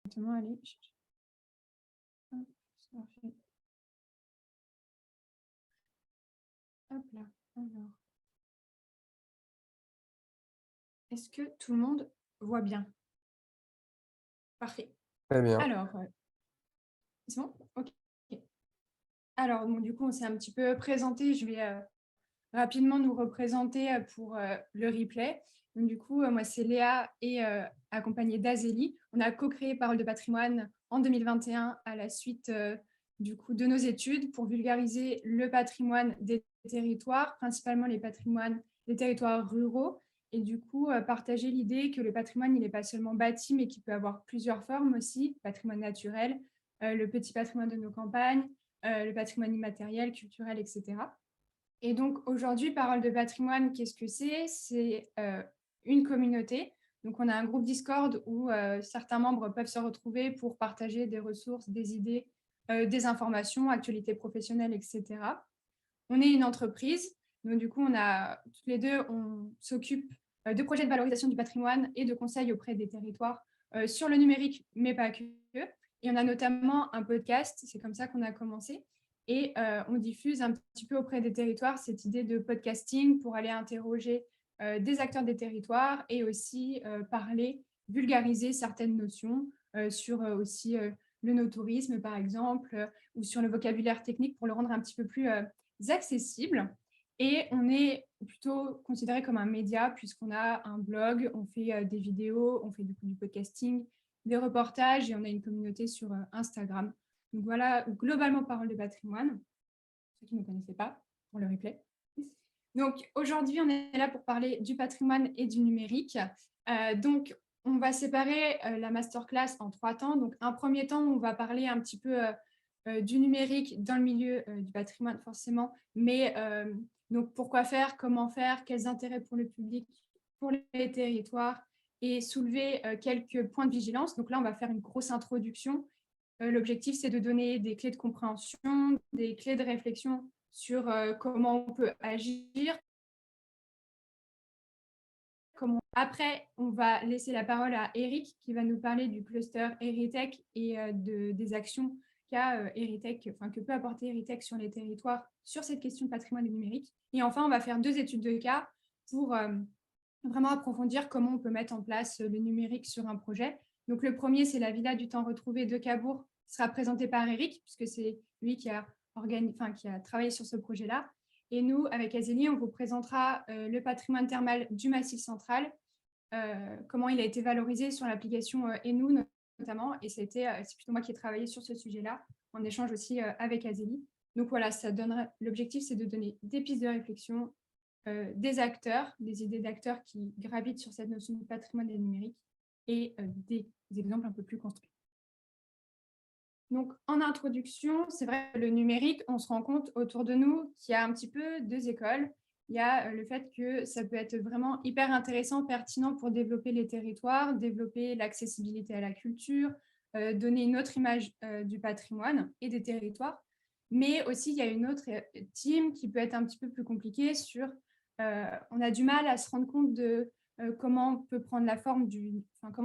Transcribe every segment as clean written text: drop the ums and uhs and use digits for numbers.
directement aller chercher. Hop, c'est parfait. Hop là. Alors, est-ce que tout le monde voit bien? Parfait. Très bien. Alors, c'est bon? OK. Alors, bon, du coup, on s'est un petit peu présenté. Je vais rapidement nous représenter pour le replay. Donc, du coup, moi, c'est Léa et accompagnée d'Azélie. On a co-créé Parole de patrimoine en 2021 à la suite du coup, de nos études pour vulgariser le patrimoine des territoires, principalement les territoires ruraux. Et du coup, partager l'idée que le patrimoine, il n'est pas seulement bâti, mais qu'il peut avoir plusieurs formes aussi, patrimoine naturel, le petit patrimoine de nos campagnes, le patrimoine immatériel, culturel, etc. Et donc aujourd'hui, Parole de patrimoine, qu'est-ce que c'est? C'est une communauté. Donc on a un groupe Discord où certains membres peuvent se retrouver pour partager des ressources, des idées, des informations, actualités professionnelles, etc. On est une entreprise. Donc du coup, toutes les deux, on s'occupe de projets de valorisation du patrimoine et de conseils auprès des territoires sur le numérique, mais pas que. Et on a notamment un podcast, c'est comme ça qu'on a commencé. Et on diffuse un petit peu auprès des territoires cette idée de podcasting pour aller interroger des acteurs des territoires et aussi parler, vulgariser certaines notions sur aussi le no-tourisme, par exemple, ou sur le vocabulaire technique pour le rendre un petit peu plus accessible. Et on est plutôt considéré comme un média puisqu'on a un blog, on fait des vidéos, on fait du podcasting, des reportages et on a une communauté sur Instagram. Donc voilà, globalement, Parole de patrimoine, ceux qui ne connaissaient pas, pour le replay. Donc aujourd'hui, on est là pour parler du patrimoine et du numérique. Donc on va séparer la masterclass en 3 temps. Donc un premier temps, on va parler un petit peu du numérique dans le milieu du patrimoine forcément, mais donc pourquoi faire, comment faire, quels intérêts pour le public, pour les territoires et soulever quelques points de vigilance. Donc là, on va faire une grosse introduction. L'objectif, c'est de donner des clés de compréhension, des clés de réflexion sur comment on peut agir. Après, on va laisser la parole à Eric qui va nous parler du cluster Eritech et des actions qu'a Eritech, enfin, que peut apporter Eritech sur les territoires sur cette question de patrimoine et numérique. Et enfin, on va faire 2 études de cas pour vraiment approfondir comment on peut mettre en place le numérique sur un projet. Donc le premier, c'est la Villa du temps retrouvé de Cabourg, qui sera présenté par Eric, puisque c'est lui qui a travaillé sur ce projet-là. Et nous, avec Azélie, on vous présentera le patrimoine thermal du Massif central, comment il a été valorisé sur l'application Enou notamment. Et c'est plutôt moi qui ai travaillé sur ce sujet-là, en échange aussi avec Azélie. Donc voilà, l'objectif, c'est de donner des pistes de réflexion, des acteurs, des idées d'acteurs qui gravitent sur cette notion de patrimoine et numérique et des exemples un peu plus construits. Donc, en introduction, c'est vrai que le numérique, on se rend compte autour de nous qu'il y a un petit peu 2 écoles. Il y a le fait que ça peut être vraiment hyper intéressant, pertinent pour développer les territoires, développer l'accessibilité à la culture, donner une autre image du patrimoine et des territoires. Mais aussi, il y a une autre team qui peut être un petit peu plus compliquée sur on a du mal à se rendre compte de comment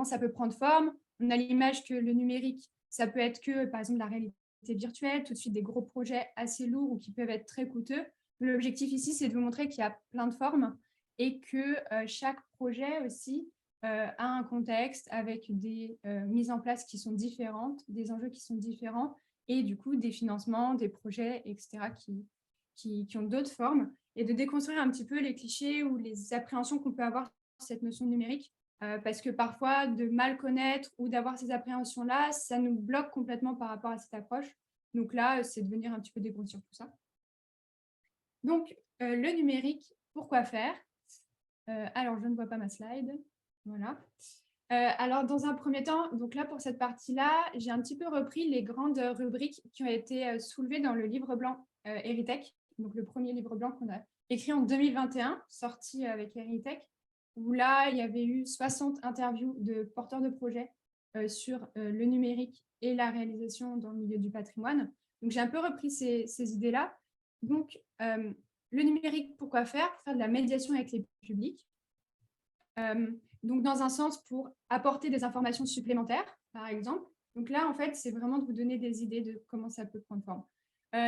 ça peut prendre forme. On a l'image que le numérique, ça peut être que, par exemple, la réalité virtuelle, tout de suite des gros projets assez lourds ou qui peuvent être très coûteux. L'objectif ici, c'est de vous montrer qu'il y a plein de formes et que chaque projet aussi a un contexte avec des mises en place qui sont différentes, des enjeux qui sont différents et du coup des financements, des projets, etc. qui ont d'autres formes et de déconstruire un petit peu les clichés ou les appréhensions qu'on peut avoir sur cette notion numérique parce que parfois, de mal connaître ou d'avoir ces appréhensions-là, ça nous bloque complètement par rapport à cette approche. Donc là, c'est de venir un petit peu déconstruire tout ça. Donc, le numérique, pourquoi faire? Alors, je ne vois pas ma slide. Voilà. Alors, dans un premier temps, donc là, pour cette partie-là, j'ai un petit peu repris les grandes rubriques qui ont été soulevées dans le livre blanc Eritech, donc le premier livre blanc qu'on a écrit en 2021, sorti avec Eritech, où là, il y avait eu 60 interviews de porteurs de projets sur le numérique et la réalisation dans le milieu du patrimoine. Donc, j'ai un peu repris ces idées-là. Donc, le numérique, pourquoi faire? Pour faire de la médiation avec les publics. Donc, dans un sens, pour apporter des informations supplémentaires par exemple. Donc là, en fait, c'est vraiment de vous donner des idées de comment ça peut prendre forme.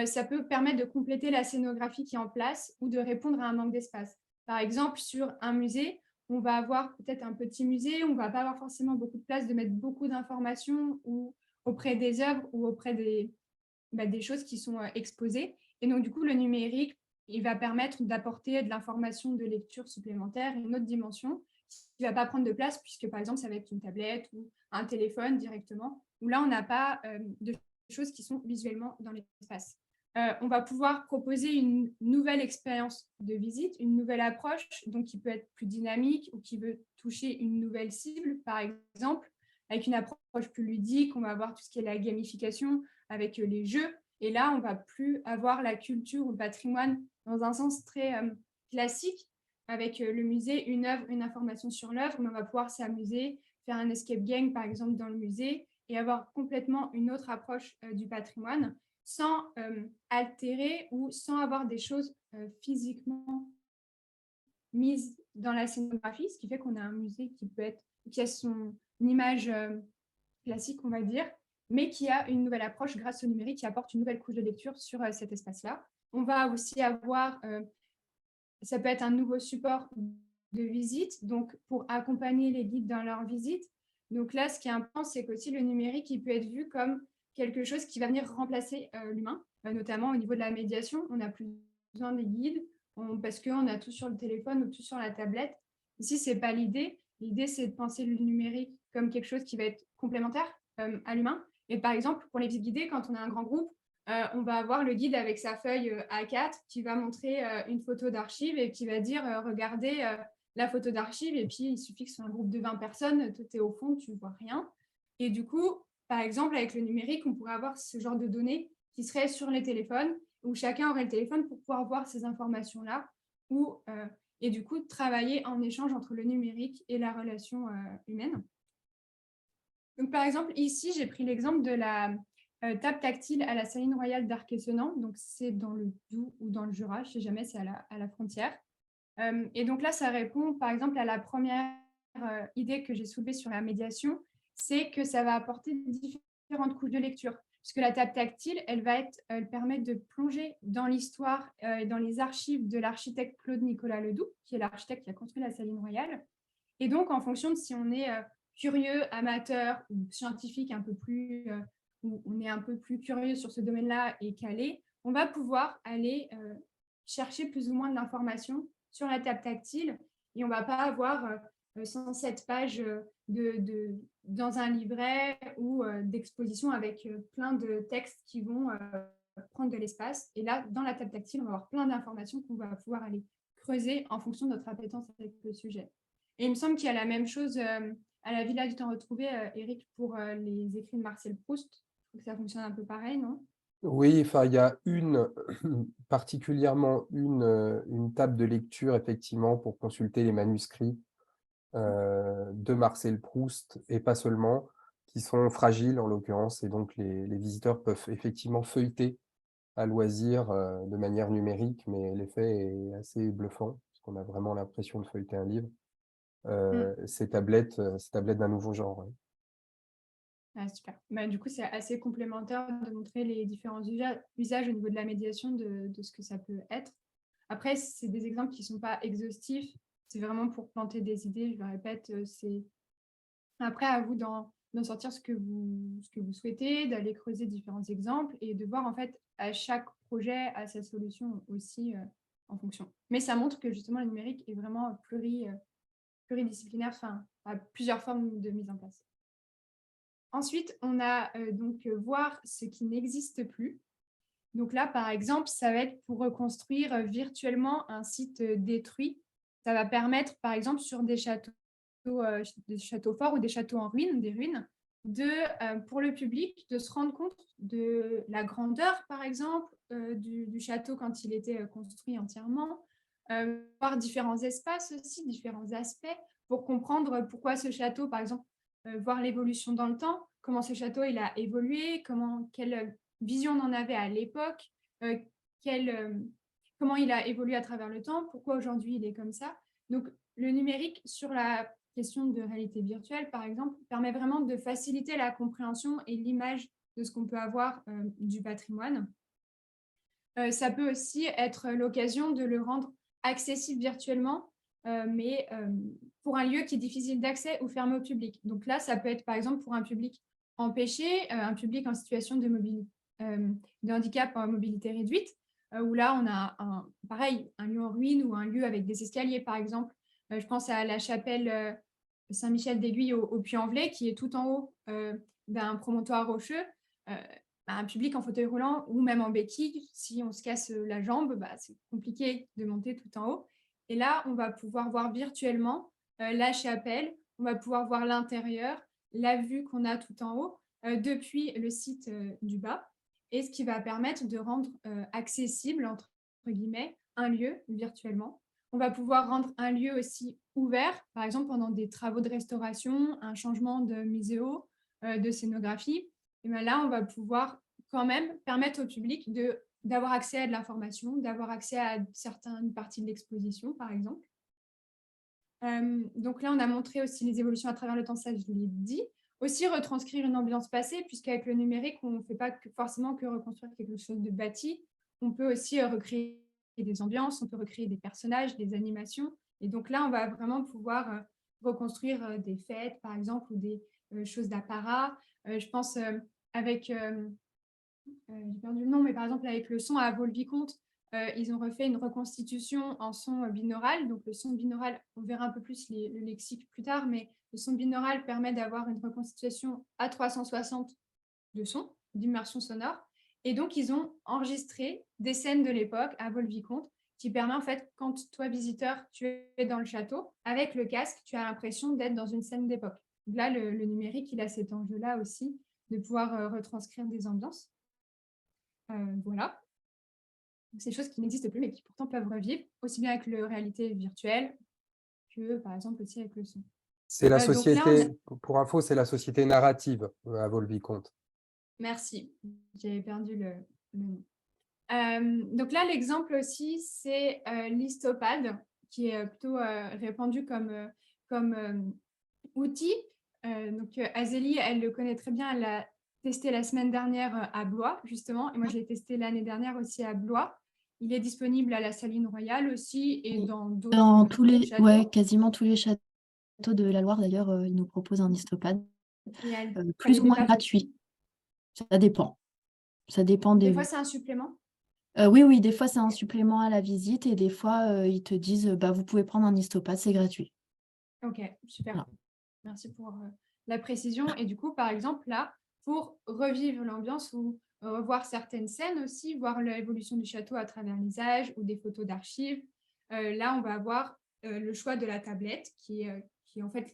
Ça peut permettre de compléter la scénographie qui est en place ou de répondre à un manque d'espace. Par exemple, sur un musée, on va avoir peut-être un petit musée, on ne va pas avoir forcément beaucoup de place de mettre beaucoup d'informations ou auprès des œuvres ou auprès des choses qui sont exposées. Et donc, du coup, le numérique, il va permettre d'apporter de l'information de lecture supplémentaire, une autre dimension qui ne va pas prendre de place, puisque par exemple, ça va être une tablette ou un téléphone directement, où là, on n'a pas de choses qui sont visuellement dans l'espace. On va pouvoir proposer une nouvelle expérience de visite, une nouvelle approche, donc qui peut être plus dynamique ou qui veut toucher une nouvelle cible, par exemple, avec une approche plus ludique. On va avoir tout ce qui est la gamification avec les jeux. Et là, on ne va plus avoir la culture ou le patrimoine dans un sens très classique, avec le musée, une œuvre, une information sur l'œuvre, mais on va pouvoir s'amuser, faire un escape game, par exemple, dans le musée, et avoir complètement une autre approche du patrimoine, sans altérer ou sans avoir des choses physiquement mises dans la scénographie, ce qui fait qu'on a un musée qui a son image classique, on va dire, mais qui a une nouvelle approche grâce au numérique, qui apporte une nouvelle couche de lecture sur cet espace-là. On va aussi avoir, ça peut être un nouveau support de visite, donc pour accompagner les guides dans leur visite. Donc là, ce qui est important, c'est qu'aussi le numérique, il peut être vu comme quelque chose qui va venir remplacer l'humain, notamment au niveau de la médiation. On n'a plus besoin des guides parce qu'on a tout sur le téléphone ou tout sur la tablette. Ici, ce n'est pas l'idée. L'idée, c'est de penser le numérique comme quelque chose qui va être complémentaire à l'humain. Et par exemple, pour les visites guidées, quand on a un grand groupe, on va avoir le guide avec sa feuille A4 qui va montrer une photo d'archive et qui va dire regardez la photo d'archive, et puis il suffit que ce soit un groupe de 20 personnes, tout est au fond, tu ne vois rien. Et du coup, par exemple, avec le numérique, on pourrait avoir ce genre de données qui seraient sur les téléphones, où chacun aurait le téléphone pour pouvoir voir ces informations-là, et du coup, travailler en échange entre le numérique et la relation humaine. Donc, par exemple, ici, j'ai pris l'exemple de la table tactile à la Saline Royale d'Arc-et-Senans. Donc, c'est dans le Doubs ou dans le Jura, je ne sais jamais, c'est à la frontière. Et donc là, ça répond, par exemple, à la première idée que j'ai soulevée sur la médiation, c'est que ça va apporter différentes couches de lecture. Puisque la table tactile, elle permet de plonger dans l'histoire et dans les archives de l'architecte Claude-Nicolas Ledoux, qui est l'architecte qui a construit la Saline Royale. Et donc, en fonction de si on est curieux, amateur ou scientifique un peu plus, où on est un peu plus curieux sur ce domaine-là et calé, on va pouvoir aller chercher plus ou moins de l'information sur la table tactile, et on ne va pas avoir 107 pages dans un livret ou d'exposition avec plein de textes qui vont prendre de l'espace. Et là, dans la table tactile, on va avoir plein d'informations qu'on va pouvoir aller creuser en fonction de notre appétence avec le sujet. Et il me semble qu'il y a la même chose à la Villa du Temps Retrouvé, Eric, pour les écrits de Marcel Proust. Je trouve que ça fonctionne un peu pareil, non? Oui, enfin, il y a particulièrement une table de lecture, effectivement, pour consulter les manuscrits de Marcel Proust, et pas seulement, qui sont fragiles en l'occurrence, et donc les visiteurs peuvent effectivement feuilleter à loisir de manière numérique, mais l'effet est assez bluffant, parce qu'on a vraiment l'impression de feuilleter un livre. Ces tablettes d'un nouveau genre, ouais. Ah, super. Du coup, c'est assez complémentaire de montrer les différents usages au niveau de la médiation de ce que ça peut être. Après, c'est des exemples qui ne sont pas exhaustifs. C'est vraiment pour planter des idées. Je le répète, c'est après à vous d'en sortir ce que vous souhaitez, d'aller creuser différents exemples et de voir en fait à chaque projet, à sa solution aussi en fonction. Mais ça montre que justement le numérique est vraiment pluridisciplinaire, enfin, à plusieurs formes de mise en place. Ensuite, on a donc voir ce qui n'existe plus. Donc là, par exemple, ça va être pour reconstruire virtuellement un site détruit. Ça va permettre, par exemple, sur des châteaux forts ou des châteaux en ruine, des ruines, pour le public de se rendre compte de la grandeur, par exemple, du château quand il était construit entièrement, voir différents espaces aussi, différents aspects, pour comprendre pourquoi ce château, par exemple, voir l'évolution dans le temps, comment ce château il a évolué, quelle vision on en avait à l'époque, euh, comment il a évolué à travers le temps, pourquoi aujourd'hui il est comme ça. Donc, le numérique sur la question de réalité virtuelle, par exemple, permet vraiment de faciliter la compréhension et l'image de ce qu'on peut avoir du patrimoine. Ça peut aussi être l'occasion de le rendre accessible virtuellement, mais pour un lieu qui est difficile d'accès ou fermé au public. Donc là, ça peut être par exemple pour un public empêché, un public en situation de handicap en mobilité réduite, où là, on a pareil, un lieu en ruine ou un lieu avec des escaliers, par exemple. Je pense à la chapelle Saint-Michel-d'Aiguille au Puy-en-Velay, qui est tout en haut d'un promontoire rocheux. Un public en fauteuil roulant ou même en béquille, si on se casse la jambe, c'est compliqué de monter tout en haut. Et là, on va pouvoir voir virtuellement la chapelle, on va pouvoir voir l'intérieur, la vue qu'on a tout en haut depuis le site du bas, et ce qui va permettre de rendre accessible, entre guillemets, un lieu virtuellement. On va pouvoir rendre un lieu aussi ouvert, par exemple pendant des travaux de restauration, un changement de muséo, de scénographie. Et bien là, on va pouvoir quand même permettre au public d'avoir accès à de l'information, d'avoir accès à certaines parties de l'exposition, par exemple. Donc là, on a montré aussi les évolutions à travers le temps, ça je l'ai dit. Aussi retranscrire une ambiance passée, puisqu'avec le numérique, on ne fait pas forcément que reconstruire quelque chose de bâti. On peut aussi recréer des ambiances, on peut recréer des personnages, des animations. Et donc là, on va vraiment pouvoir reconstruire des fêtes, par exemple, ou des choses d'apparat. Je pense avec, j'ai perdu le nom, mais par exemple avec le son à Vaux-le-Vicomte, ils ont refait une reconstitution en son binaural. Donc le son binaural, on verra un peu plus le lexique plus tard, mais le son binaural permet d'avoir une reconstitution à 360 de son, d'immersion sonore. Et donc ils ont enregistré des scènes de l'époque à Vaux-le-Vicomte, qui permet en fait, quand toi visiteur, tu es dans le château, avec le casque, tu as l'impression d'être dans une scène d'époque. Donc là, le numérique, il a cet enjeu-là aussi, de pouvoir retranscrire des ambiances. Voilà. C'est des choses qui n'existent plus, mais qui pourtant peuvent revivre, aussi bien avec la réalité virtuelle que, par exemple, aussi avec le son. C'est la Donc là, on a... société, pour info, c'est la société narrative à Vaux-le-Vicomte. Merci, j'avais perdu le nom. Donc là, l'exemple aussi, c'est l'Histopad, qui est plutôt répandu comme outil. Donc Azélie, elle le connaît très bien, elle l'a testé la semaine dernière à Blois, justement, et moi, je l'ai testé l'année dernière aussi à Blois. Il est disponible à la Saline Royale aussi et dans d'autres châteaux. Ouais, quasiment tous les châteaux de la Loire, d'ailleurs, ils nous proposent un Histopad, plus ou moins gratuit. Ça dépend. Ça dépend des fois, c'est un supplément. Oui, des fois, c'est un supplément à la visite et des fois, ils te disent, vous pouvez prendre un Histopad, c'est gratuit. Ok, super. Voilà. Merci pour la précision. Et du coup, par exemple, là, pour revivre l'ambiance ou revoir certaines scènes aussi, voir l'évolution du château à travers les âges ou des photos d'archives, là, on va avoir le choix de la tablette qui est en fait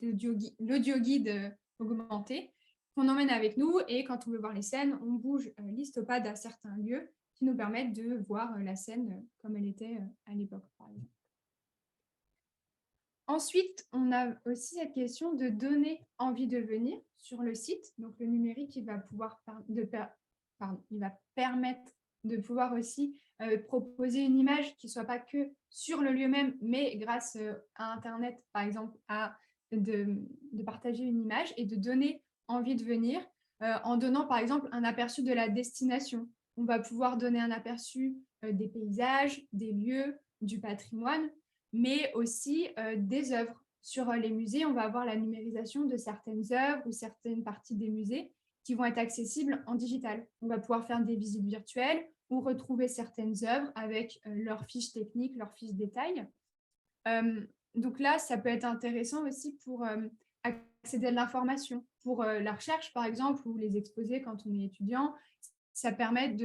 l'audioguide augmenté qu'on emmène avec nous. Et quand on veut voir les scènes, on bouge l'histopad à certains lieux qui nous permettent de voir la scène comme elle était à l'époque, par exemple. Ensuite, on a aussi cette question de donner envie de venir sur le site. Donc, le numérique, il va permettre de pouvoir aussi proposer une image qui ne soit pas que sur le lieu même, mais grâce à Internet, par exemple, de partager une image et de donner envie de venir en donnant, par exemple, un aperçu de la destination. On va pouvoir donner un aperçu des paysages, des lieux, du patrimoine, mais aussi des œuvres. Sur les musées, on va avoir la numérisation de certaines œuvres ou certaines parties des musées qui vont être accessibles en digital. On va pouvoir faire des visites virtuelles ou retrouver certaines œuvres avec leurs fiches techniques, leurs fiches détails. Donc là, ça peut être intéressant aussi pour accéder à de l'information. Pour la recherche, par exemple, ou les exposés quand on est étudiant, ça permet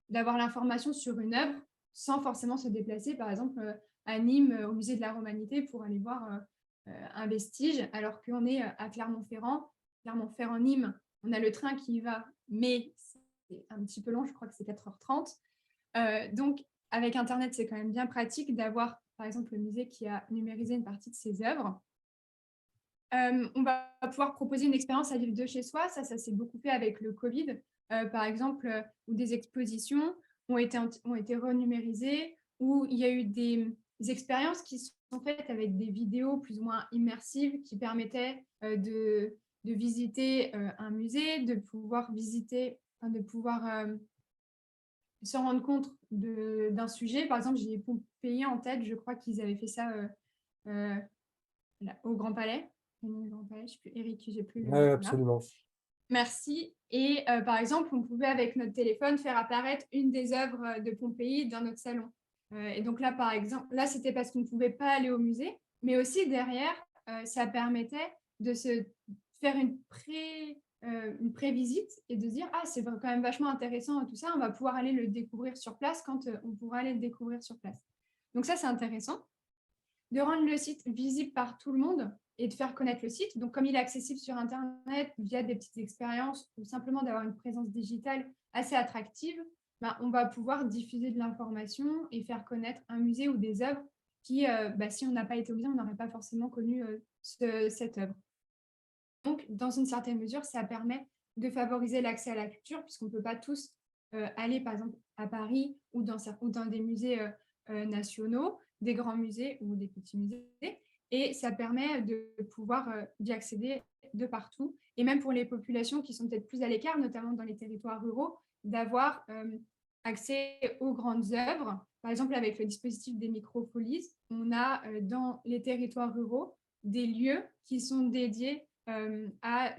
d'avoir l'information sur une œuvre sans forcément se déplacer, par exemple, à Nîmes, au musée de la Romanité, pour aller voir un vestige, alors qu'on est à Clermont-Ferrand. Clermont-Ferrand-Nîmes, on a le train qui y va, mais c'est un petit peu long, je crois que c'est 4h30. Donc, avec Internet, c'est quand même bien pratique d'avoir, par exemple, le musée qui a numérisé une partie de ses œuvres. On va pouvoir proposer une expérience à vivre de chez soi. Ça s'est beaucoup fait avec le Covid, par exemple, où des expositions ont été renumérisées, où il y a eu des expériences qui sont faites avec des vidéos plus ou moins immersives qui permettaient de visiter un musée, de pouvoir se rendre compte d'un sujet. Par exemple, j'ai Pompéi en tête, je crois qu'ils avaient fait ça au Grand Palais. Je sais plus, Eric, j'ai plus le... Oui, absolument. Merci. Et par exemple, on pouvait avec notre téléphone faire apparaître une des œuvres de Pompéi dans notre salon. Et donc là, par exemple, là, c'était parce qu'on ne pouvait pas aller au musée, mais aussi derrière, ça permettait de se faire une pré-visite et de se dire, ah, c'est quand même vachement intéressant tout ça, on va pouvoir aller le découvrir sur place quand on pourra aller le découvrir sur place. Donc ça, c'est intéressant. De rendre le site visible par tout le monde et de faire connaître le site. Donc, comme il est accessible sur Internet via des petites expériences ou simplement d'avoir une présence digitale assez attractive, on va pouvoir diffuser de l'information et faire connaître un musée ou des œuvres qui, si on n'a pas été au musée, on n'aurait pas forcément connu cette œuvre. Donc, dans une certaine mesure, ça permet de favoriser l'accès à la culture, puisqu'on ne peut pas tous aller, par exemple, à Paris ou dans des musées nationaux, des grands musées ou des petits musées. Et ça permet de pouvoir d'y accéder de partout. Et même pour les populations qui sont peut-être plus à l'écart, notamment dans les territoires ruraux, d'avoir accès aux grandes œuvres. Par exemple, avec le dispositif des micropolises, on a dans les territoires ruraux des lieux qui sont dédiés à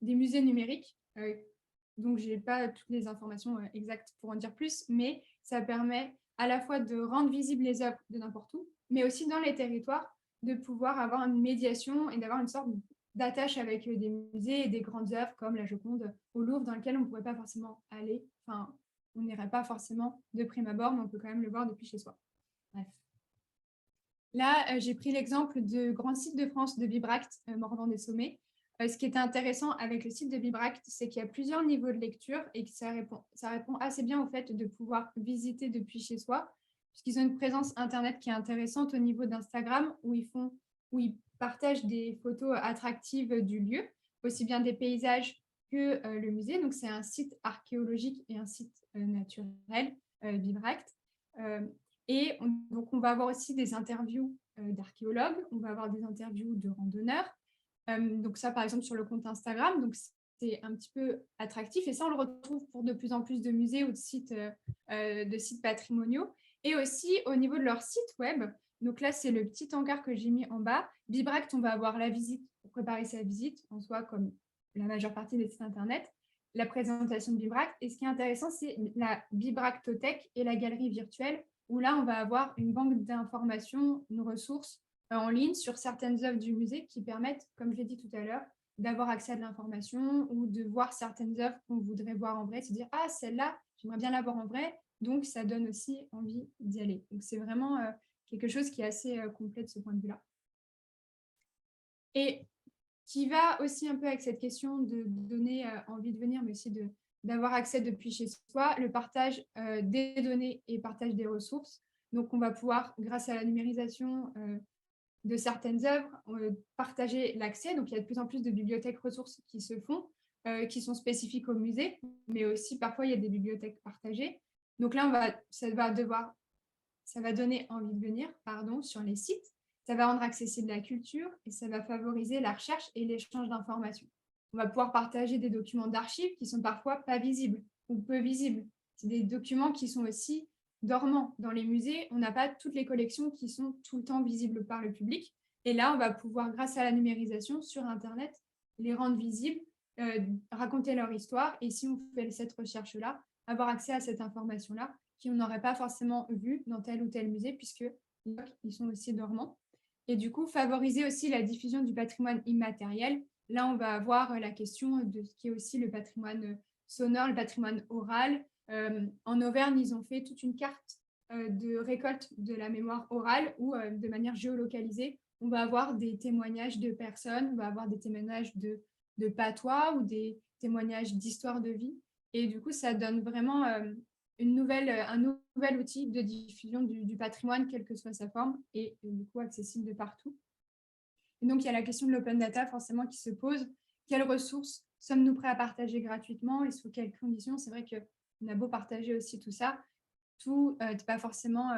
des musées numériques. Donc, je n'ai pas toutes les informations exactes pour en dire plus, mais ça permet à la fois de rendre visibles les œuvres de n'importe où, mais aussi dans les territoires, de pouvoir avoir une médiation et d'avoir une sorte d'attache avec des musées et des grandes œuvres comme la Joconde au Louvre, dans lequel on ne pourrait pas forcément aller. Enfin, on n'irait pas forcément de prime abord, mais on peut quand même le voir depuis chez soi. Bref. Là, j'ai pris l'exemple de Grand Site de France de Bibracte, Mordant des Sommets. Ce qui était intéressant avec le site de Bibracte, c'est qu'il y a plusieurs niveaux de lecture et que ça répond assez bien au fait de pouvoir visiter depuis chez soi, puisqu'ils ont une présence Internet qui est intéressante au niveau d'Instagram, où ils partagent des photos attractives du lieu, aussi bien des paysages que le musée. Donc, c'est un site archéologique et un site naturel, Bibracte. Donc, on va avoir aussi des interviews d'archéologues, on va avoir des interviews de randonneurs. Donc ça, par exemple, sur le compte Instagram. Donc, c'est un petit peu attractif. Et ça, on le retrouve pour de plus en plus de musées ou de sites patrimoniaux. Et aussi au niveau de leur site web. Donc là, c'est le petit encart que j'ai mis en bas. Bibracte, on va avoir la visite pour préparer sa visite, en soi, comme la majeure partie des sites Internet, la présentation de Bibracte. Et ce qui est intéressant, c'est la Bibractothèque et la galerie virtuelle, où là, on va avoir une banque d'informations, une ressource en ligne sur certaines œuvres du musée qui permettent, comme je l'ai dit tout à l'heure, d'avoir accès à de l'information ou de voir certaines œuvres qu'on voudrait voir en vrai, se dire « Ah, celle-là, j'aimerais bien la voir en vrai », donc ça donne aussi envie d'y aller. Donc c'est vraiment quelque chose qui est assez complet de ce point de vue-là. Et qui va aussi un peu avec cette question de donner envie de venir, mais aussi d'avoir accès depuis chez soi, le partage des données et partage des ressources. Donc, on va pouvoir, grâce à la numérisation de certaines œuvres, partager l'accès. Donc, il y a de plus en plus de bibliothèques ressources qui se font, qui sont spécifiques au musée, mais aussi parfois, il y a des bibliothèques partagées. Donc là, ça va donner envie de venir sur les sites. Ça va rendre accessible la culture et ça va favoriser la recherche et l'échange d'informations. On va pouvoir partager des documents d'archives qui sont parfois pas visibles ou peu visibles. C'est des documents qui sont aussi dormants. Dans les musées, on n'a pas toutes les collections qui sont tout le temps visibles par le public. Et là, on va pouvoir, grâce à la numérisation sur Internet, les rendre visibles, raconter leur histoire. Et si on fait cette recherche-là, avoir accès à cette information-là qu'on n'aurait pas forcément vu dans tel ou tel musée, puisqu'ils sont aussi dormants. Et du coup, favoriser aussi la diffusion du patrimoine immatériel. Là, on va avoir la question de ce qui est aussi le patrimoine sonore, le patrimoine oral. En Auvergne, ils ont fait toute une carte de récolte de la mémoire orale où, de manière géolocalisée, on va avoir des témoignages de personnes, on va avoir des témoignages de patois ou des témoignages d'histoire de vie. Et du coup, ça donne vraiment un nouvel outil de diffusion du patrimoine, quelle que soit sa forme, et du coup accessible de partout. Et donc, il y a la question de l'open data forcément qui se pose. Quelles ressources sommes-nous prêts à partager gratuitement et sous quelles conditions? C'est vrai qu'on a beau partager aussi tout ça, tout n'est pas forcément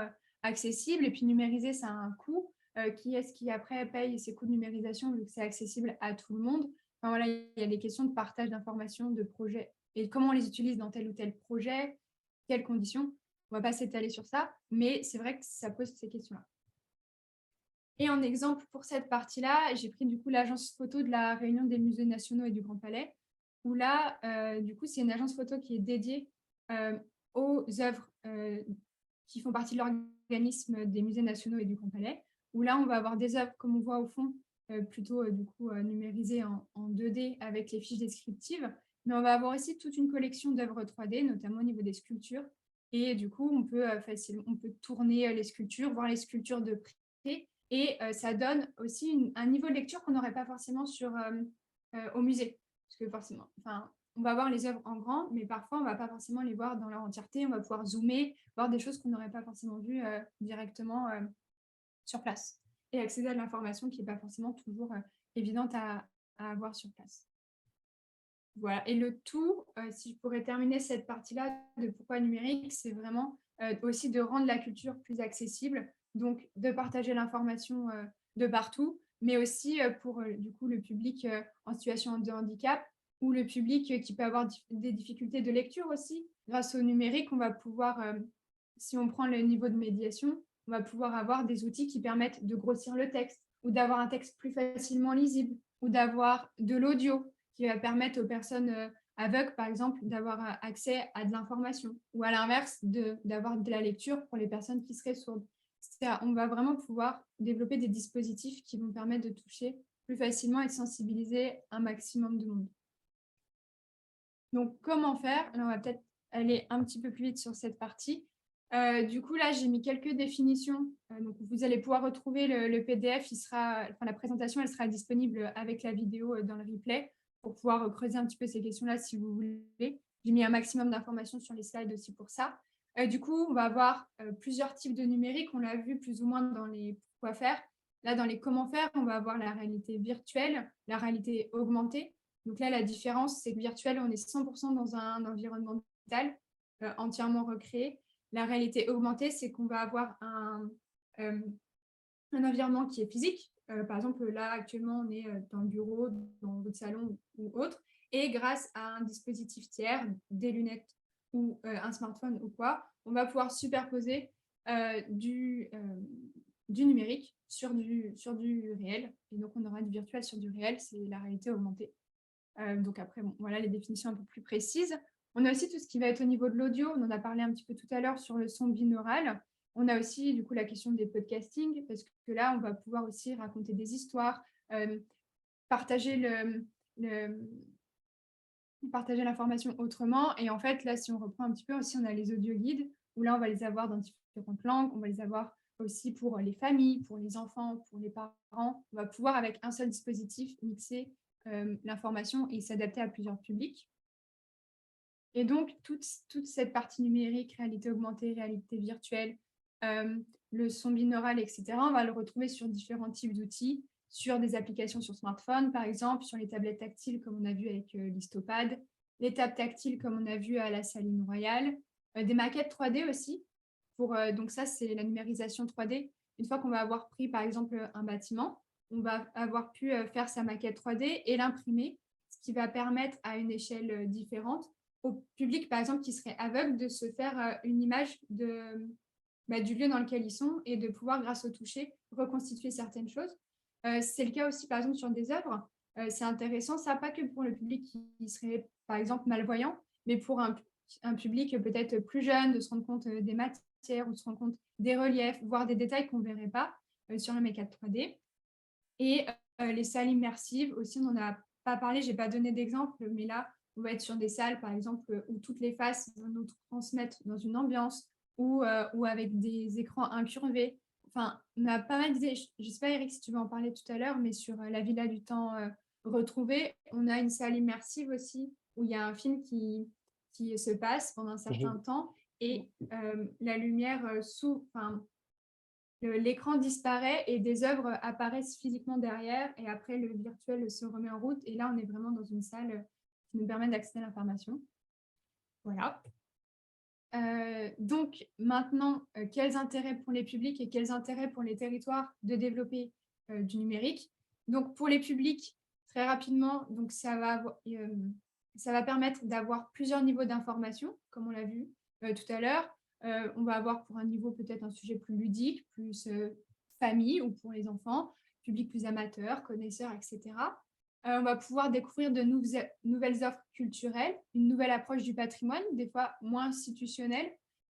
accessible. Et puis numériser, ça a un coût. Qui est-ce qui après paye ces coûts de numérisation vu que c'est accessible à tout le monde? Enfin, voilà, il y a des questions de partage d'informations, de projets et comment on les utilise dans tel ou tel projet, quelles conditions. On ne va pas s'étaler sur ça, mais c'est vrai que ça pose ces questions-là. Et en exemple pour cette partie-là, j'ai pris du coup l'agence photo de la Réunion des musées nationaux et du Grand Palais, où là, du coup, c'est une agence photo qui est dédiée aux œuvres qui font partie de l'organisme des musées nationaux et du Grand Palais, où là, on va avoir des œuvres, comme on voit au fond, plutôt du coup numérisées en 2D avec les fiches descriptives, mais on va avoir aussi toute une collection d'œuvres 3D, notamment au niveau des sculptures. Et du coup, on peut facilement, on peut tourner les sculptures, voir les sculptures de près, et ça donne aussi un niveau de lecture qu'on n'aurait pas forcément au musée, parce que forcément, enfin, on va voir les œuvres en grand, mais parfois on ne va pas forcément les voir dans leur entièreté. On va pouvoir zoomer, voir des choses qu'on n'aurait pas forcément vues directement sur place et accéder à de l'information qui n'est pas forcément toujours évidente à avoir sur place. Voilà. Et le tout, si je pourrais terminer cette partie-là de pourquoi numérique, c'est vraiment aussi de rendre la culture plus accessible, donc de partager l'information de partout, mais aussi pour du coup le public en situation de handicap ou le public qui peut avoir des difficultés de lecture aussi. Grâce au numérique, on va pouvoir, si on prend le niveau de médiation, on va pouvoir avoir des outils qui permettent de grossir le texte ou d'avoir un texte plus facilement lisible ou d'avoir de l'audio qui va permettre aux personnes aveugles, par exemple, d'avoir accès à de l'information ou à l'inverse, d'avoir de la lecture pour les personnes qui seraient sourdes. On va vraiment pouvoir développer des dispositifs qui vont permettre de toucher plus facilement et de sensibiliser un maximum de monde. Donc, comment faire? Là, on va peut-être aller un petit peu plus vite sur cette partie. Du coup, là, j'ai mis quelques définitions. Donc, vous allez pouvoir retrouver le PDF. La présentation, elle sera disponible avec la vidéo dans le replay pour pouvoir creuser un petit peu ces questions-là si vous voulez. J'ai mis un maximum d'informations sur les slides aussi pour ça. Du coup, on va avoir plusieurs types de numérique. On l'a vu plus ou moins dans les quoi faire. Là, dans les comment faire, on va avoir la réalité virtuelle, la réalité augmentée. Donc là, la différence, c'est que virtuel, on est 100% dans un environnement digital, entièrement recréé. La réalité augmentée, c'est qu'on va avoir un environnement qui est physique. Par exemple, là, actuellement, on est dans le bureau, dans votre salon ou autre. Et grâce à un dispositif tiers, des lunettes ou un smartphone ou quoi, on va pouvoir superposer du numérique sur du réel. Et donc, on aura du virtuel sur du réel, c'est la réalité augmentée. Donc après, bon, voilà les définitions un peu plus précises. On a aussi tout ce qui va être au niveau de l'audio. On en a parlé un petit peu tout à l'heure sur le son binaural. On a aussi du coup la question des podcastings, parce que là, on va pouvoir aussi raconter des histoires, partager l'information autrement. Et en fait, là, si on reprend un petit peu aussi, on a les audio-guides, où là, on va les avoir dans différentes langues. On va les avoir aussi pour les familles, pour les enfants, pour les parents. On va pouvoir, avec un seul dispositif, mixer l'information et s'adapter à plusieurs publics. Et donc, toute cette partie numérique, réalité augmentée, réalité virtuelle, le son binaural, etc., on va le retrouver sur différents types d'outils, sur des applications sur smartphone, par exemple, sur les tablettes tactiles, comme on a vu avec l'Histopad, les tables tactiles, comme on a vu à la Saline Royale, des maquettes 3D aussi. Donc ça, c'est la numérisation 3D. Une fois qu'on va avoir pris, par exemple, un bâtiment, on va avoir pu faire sa maquette 3D et l'imprimer, ce qui va permettre à une échelle différente au public, par exemple, qui serait aveugle, de se faire une image du lieu dans lequel ils sont et de pouvoir, grâce au toucher, reconstituer certaines choses. C'est le cas aussi, par exemple, sur des œuvres. C'est intéressant, ça, pas que pour le public qui serait, par exemple, malvoyant, mais pour un public peut-être plus jeune, de se rendre compte des matières ou de se rendre compte des reliefs, voire des détails qu'on ne verrait pas sur le make-up 3D. Et les salles immersives aussi, on n'en a pas parlé, je n'ai pas donné d'exemple, mais là, on va être sur des salles, par exemple, où toutes les faces vont nous transmettre dans une ambiance ou avec des écrans incurvés. Enfin, on a pas mal d'idées. Je ne sais pas, Eric, si tu veux en parler tout à l'heure, mais sur la Villa du Temps retrouvée, on a une salle immersive aussi où il y a un film qui se passe pendant un certain temps et la lumière l'écran disparaît et des œuvres apparaissent physiquement derrière et après le virtuel se remet en route et là on est vraiment dans une salle qui nous permet d'accéder à l'information. Voilà. Donc maintenant, quels intérêts pour les publics et quels intérêts pour les territoires de développer du numérique. Donc pour les publics, très rapidement, donc ça va permettre d'avoir plusieurs niveaux d'information, comme on l'a vu tout à l'heure. On va avoir pour un niveau peut-être un sujet plus ludique, plus famille ou pour les enfants, public plus amateur, connaisseur, etc. On va pouvoir découvrir de nouvelles offres culturelles, une nouvelle approche du patrimoine, des fois moins institutionnelle,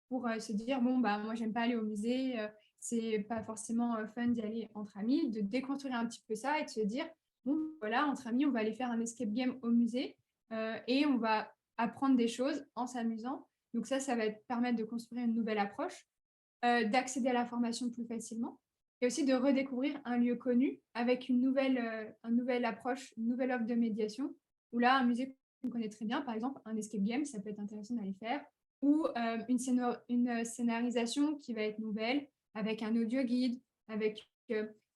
pour se dire, bon, bah, moi, j'aime pas aller au musée, c'est pas forcément fun d'y aller entre amis, de déconstruire un petit peu ça et de se dire, bon, voilà, entre amis, on va aller faire un escape game au musée et on va apprendre des choses en s'amusant. Donc ça va permettre de construire une nouvelle approche, d'accéder à l'information plus facilement et aussi de redécouvrir un lieu connu avec une nouvelle approche, une nouvelle offre de médiation, où là, un musée qu'on connaît très bien, par exemple, un escape game, ça peut être intéressant d'aller faire, ou une scénarisation qui va être nouvelle, avec un audio guide, avec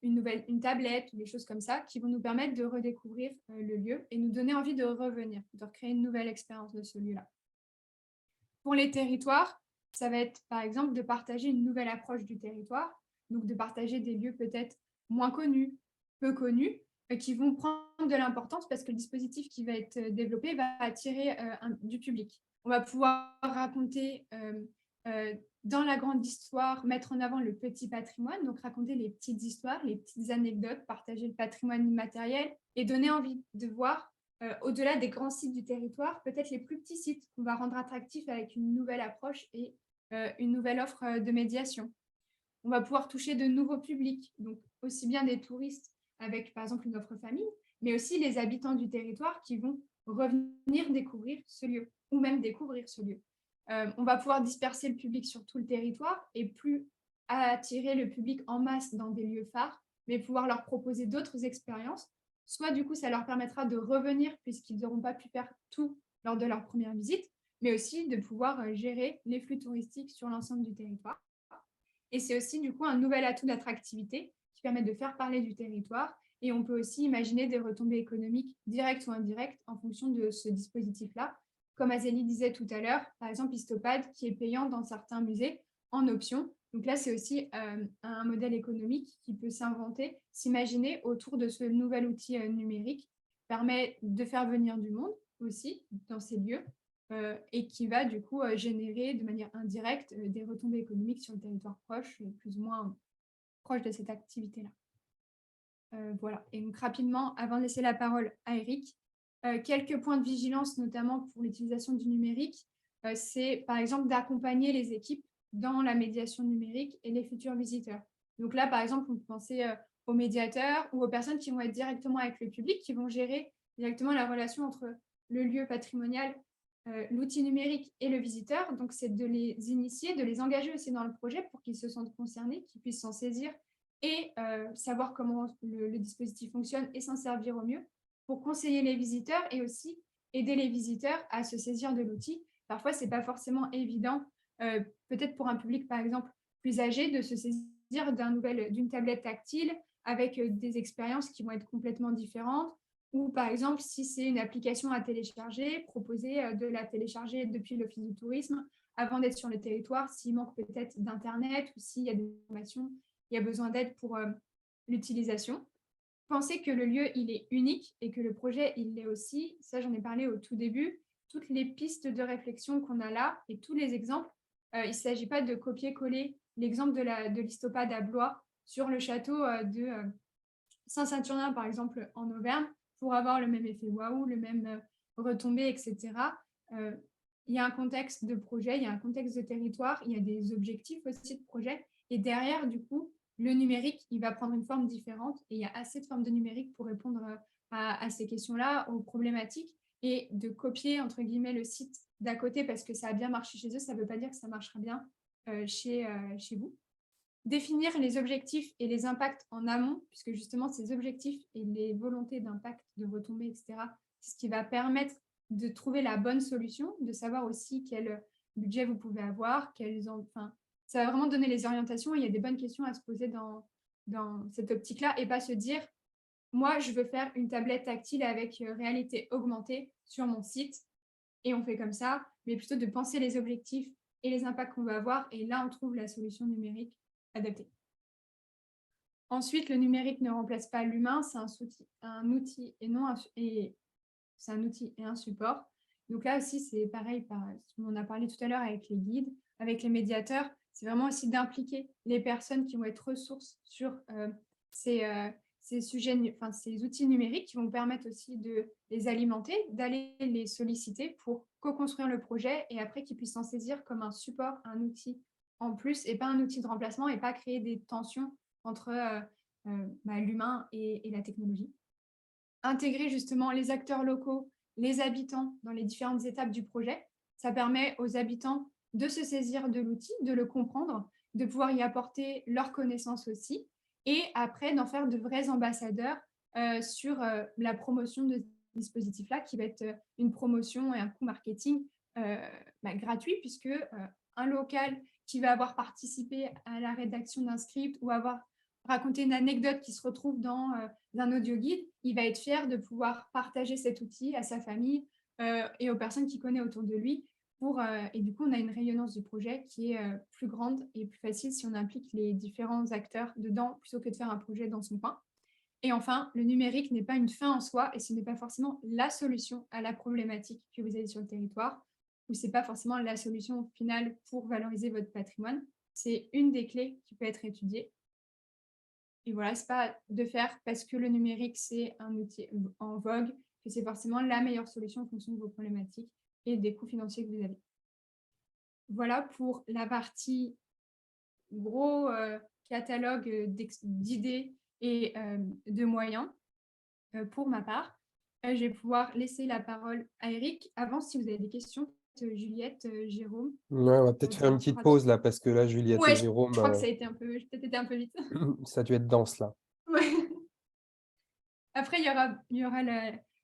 une tablette, ou des choses comme ça, qui vont nous permettre de redécouvrir le lieu et nous donner envie de revenir, de recréer une nouvelle expérience de ce lieu-là. Pour les territoires, ça va être par exemple de partager une nouvelle approche du territoire, donc de partager des lieux peut-être moins connus, peu connus, qui vont prendre de l'importance parce que le dispositif qui va être développé va attirer du public. On va pouvoir raconter dans la grande histoire, mettre en avant le petit patrimoine, donc raconter les petites histoires, les petites anecdotes, partager le patrimoine immatériel et donner envie de voir au-delà des grands sites du territoire, peut-être les plus petits sites qu'on va rendre attractifs avec une nouvelle approche et une nouvelle offre de médiation. On va pouvoir toucher de nouveaux publics, donc aussi bien des touristes avec par exemple une offre famille, mais aussi les habitants du territoire qui vont revenir découvrir ce lieu ou même découvrir ce lieu. On va pouvoir disperser le public sur tout le territoire et plus attirer le public en masse dans des lieux phares, mais pouvoir leur proposer d'autres expériences. Soit du coup, ça leur permettra de revenir puisqu'ils n'auront pas pu faire tout lors de leur première visite, mais aussi de pouvoir gérer les flux touristiques sur l'ensemble du territoire. Et c'est aussi du coup un nouvel atout d'attractivité qui permet de faire parler du territoire. Et on peut aussi imaginer des retombées économiques directes ou indirectes en fonction de ce dispositif-là. Comme Azélie disait tout à l'heure, par exemple, Histopad qui est payant dans certains musées en option. Donc là, c'est aussi un modèle économique qui peut s'inventer, s'imaginer autour de ce nouvel outil numérique, permet de faire venir du monde aussi dans ces lieux et qui va du coup générer de manière indirecte des retombées économiques sur le territoire proche, plus ou moins proche de cette activité-là. Voilà. Et donc rapidement, avant de laisser la parole à Eric, quelques points de vigilance, notamment pour l'utilisation du numérique, c'est par exemple d'accompagner les équipes dans la médiation numérique et les futurs visiteurs. Donc là, par exemple, on peut penser aux médiateurs ou aux personnes qui vont être directement avec le public, qui vont gérer directement la relation entre le lieu patrimonial, l'outil numérique et le visiteur. Donc, c'est de les initier, de les engager aussi dans le projet pour qu'ils se sentent concernés, qu'ils puissent s'en saisir et savoir comment le dispositif fonctionne et s'en servir au mieux pour conseiller les visiteurs et aussi aider les visiteurs à se saisir de l'outil. Parfois, ce n'est pas forcément évident, peut-être pour un public, par exemple, plus âgé, de se saisir d'une tablette tactile avec des expériences qui vont être complètement différentes. Ou par exemple, si c'est une application à télécharger, proposer de la télécharger depuis l'Office du tourisme avant d'être sur le territoire, s'il manque peut-être d'Internet ou s'il y a des informations, il y a besoin d'aide pour l'utilisation. Pensez que le lieu, il est unique et que le projet, il l'est aussi. Ça, j'en ai parlé au tout début. Toutes les pistes de réflexion qu'on a là et tous les exemples, il ne s'agit pas de copier-coller l'exemple de l'Histopad à Blois sur le château de Saint-Saturnin, par exemple, en Auvergne, pour avoir le même effet waouh, le même retombée, etc. Il y a un contexte de projet, il y a un contexte de territoire, il y a des objectifs aussi de projet. Et derrière, du coup, le numérique, il va prendre une forme différente. Et il y a assez de formes de numérique pour répondre à ces questions-là, aux problématiques. Et de copier, entre guillemets, le site d'à côté parce que ça a bien marché chez eux, ça ne veut pas dire que ça marchera bien chez vous. Définir les objectifs et les impacts en amont, puisque justement ces objectifs et les volontés d'impact, de retombées, etc., c'est ce qui va permettre de trouver la bonne solution, de savoir aussi quel budget vous pouvez avoir, ça va vraiment donner les orientations et il y a des bonnes questions à se poser dans cette optique-là et pas se dire moi, je veux faire une tablette tactile avec réalité augmentée sur mon site et on fait comme ça, mais plutôt de penser les objectifs et les impacts qu'on va avoir. Et là, on trouve la solution numérique adaptée. Ensuite, le numérique ne remplace pas l'humain, c'est un outil c'est un outil et un support. Donc là aussi, c'est pareil, on a parlé tout à l'heure avec les guides, avec les médiateurs, c'est vraiment aussi d'impliquer les personnes qui vont être ressources sur ces sujets, enfin, ces outils numériques qui vont permettre aussi de les alimenter, d'aller les solliciter pour co-construire le projet et après qu'ils puissent s'en saisir comme un support, un outil en plus et pas un outil de remplacement et pas créer des tensions entre l'humain et la technologie. Intégrer justement les acteurs locaux, les habitants dans les différentes étapes du projet, ça permet aux habitants de se saisir de l'outil, de le comprendre, de pouvoir y apporter leurs connaissances aussi, et après d'en faire de vrais ambassadeurs sur la promotion de ce dispositif-là, qui va être une promotion et un coût marketing gratuit, puisque un local qui va avoir participé à la rédaction d'un script ou avoir raconté une anecdote qui se retrouve dans un audio guide, il va être fier de pouvoir partager cet outil à sa famille et aux personnes qu'il connaît autour de lui. Et du coup, on a une rayonnance du projet qui est plus grande et plus facile si on implique les différents acteurs dedans plutôt que de faire un projet dans son coin. Et enfin, le numérique n'est pas une fin en soi et ce n'est pas forcément la solution à la problématique que vous avez sur le territoire, ou ce n'est pas forcément la solution finale pour valoriser votre patrimoine. C'est une des clés qui peut être étudiée. Et voilà, c'est pas de faire parce que le numérique, c'est un outil en vogue, que c'est forcément la meilleure solution en fonction de vos problématiques et des coûts financiers que vous avez. Voilà pour la partie gros catalogue d'idées et de moyens pour ma part. Je vais pouvoir laisser la parole à Eric. Avant, si vous avez des questions, Juliette, Jérôme. Ouais, on va peut-être faire une petite pause là, parce que là, Juliette et Jérôme, je crois que ça a été j'ai peut-être été un peu vite. ça a dû être dense là. Ouais. Après, il y aura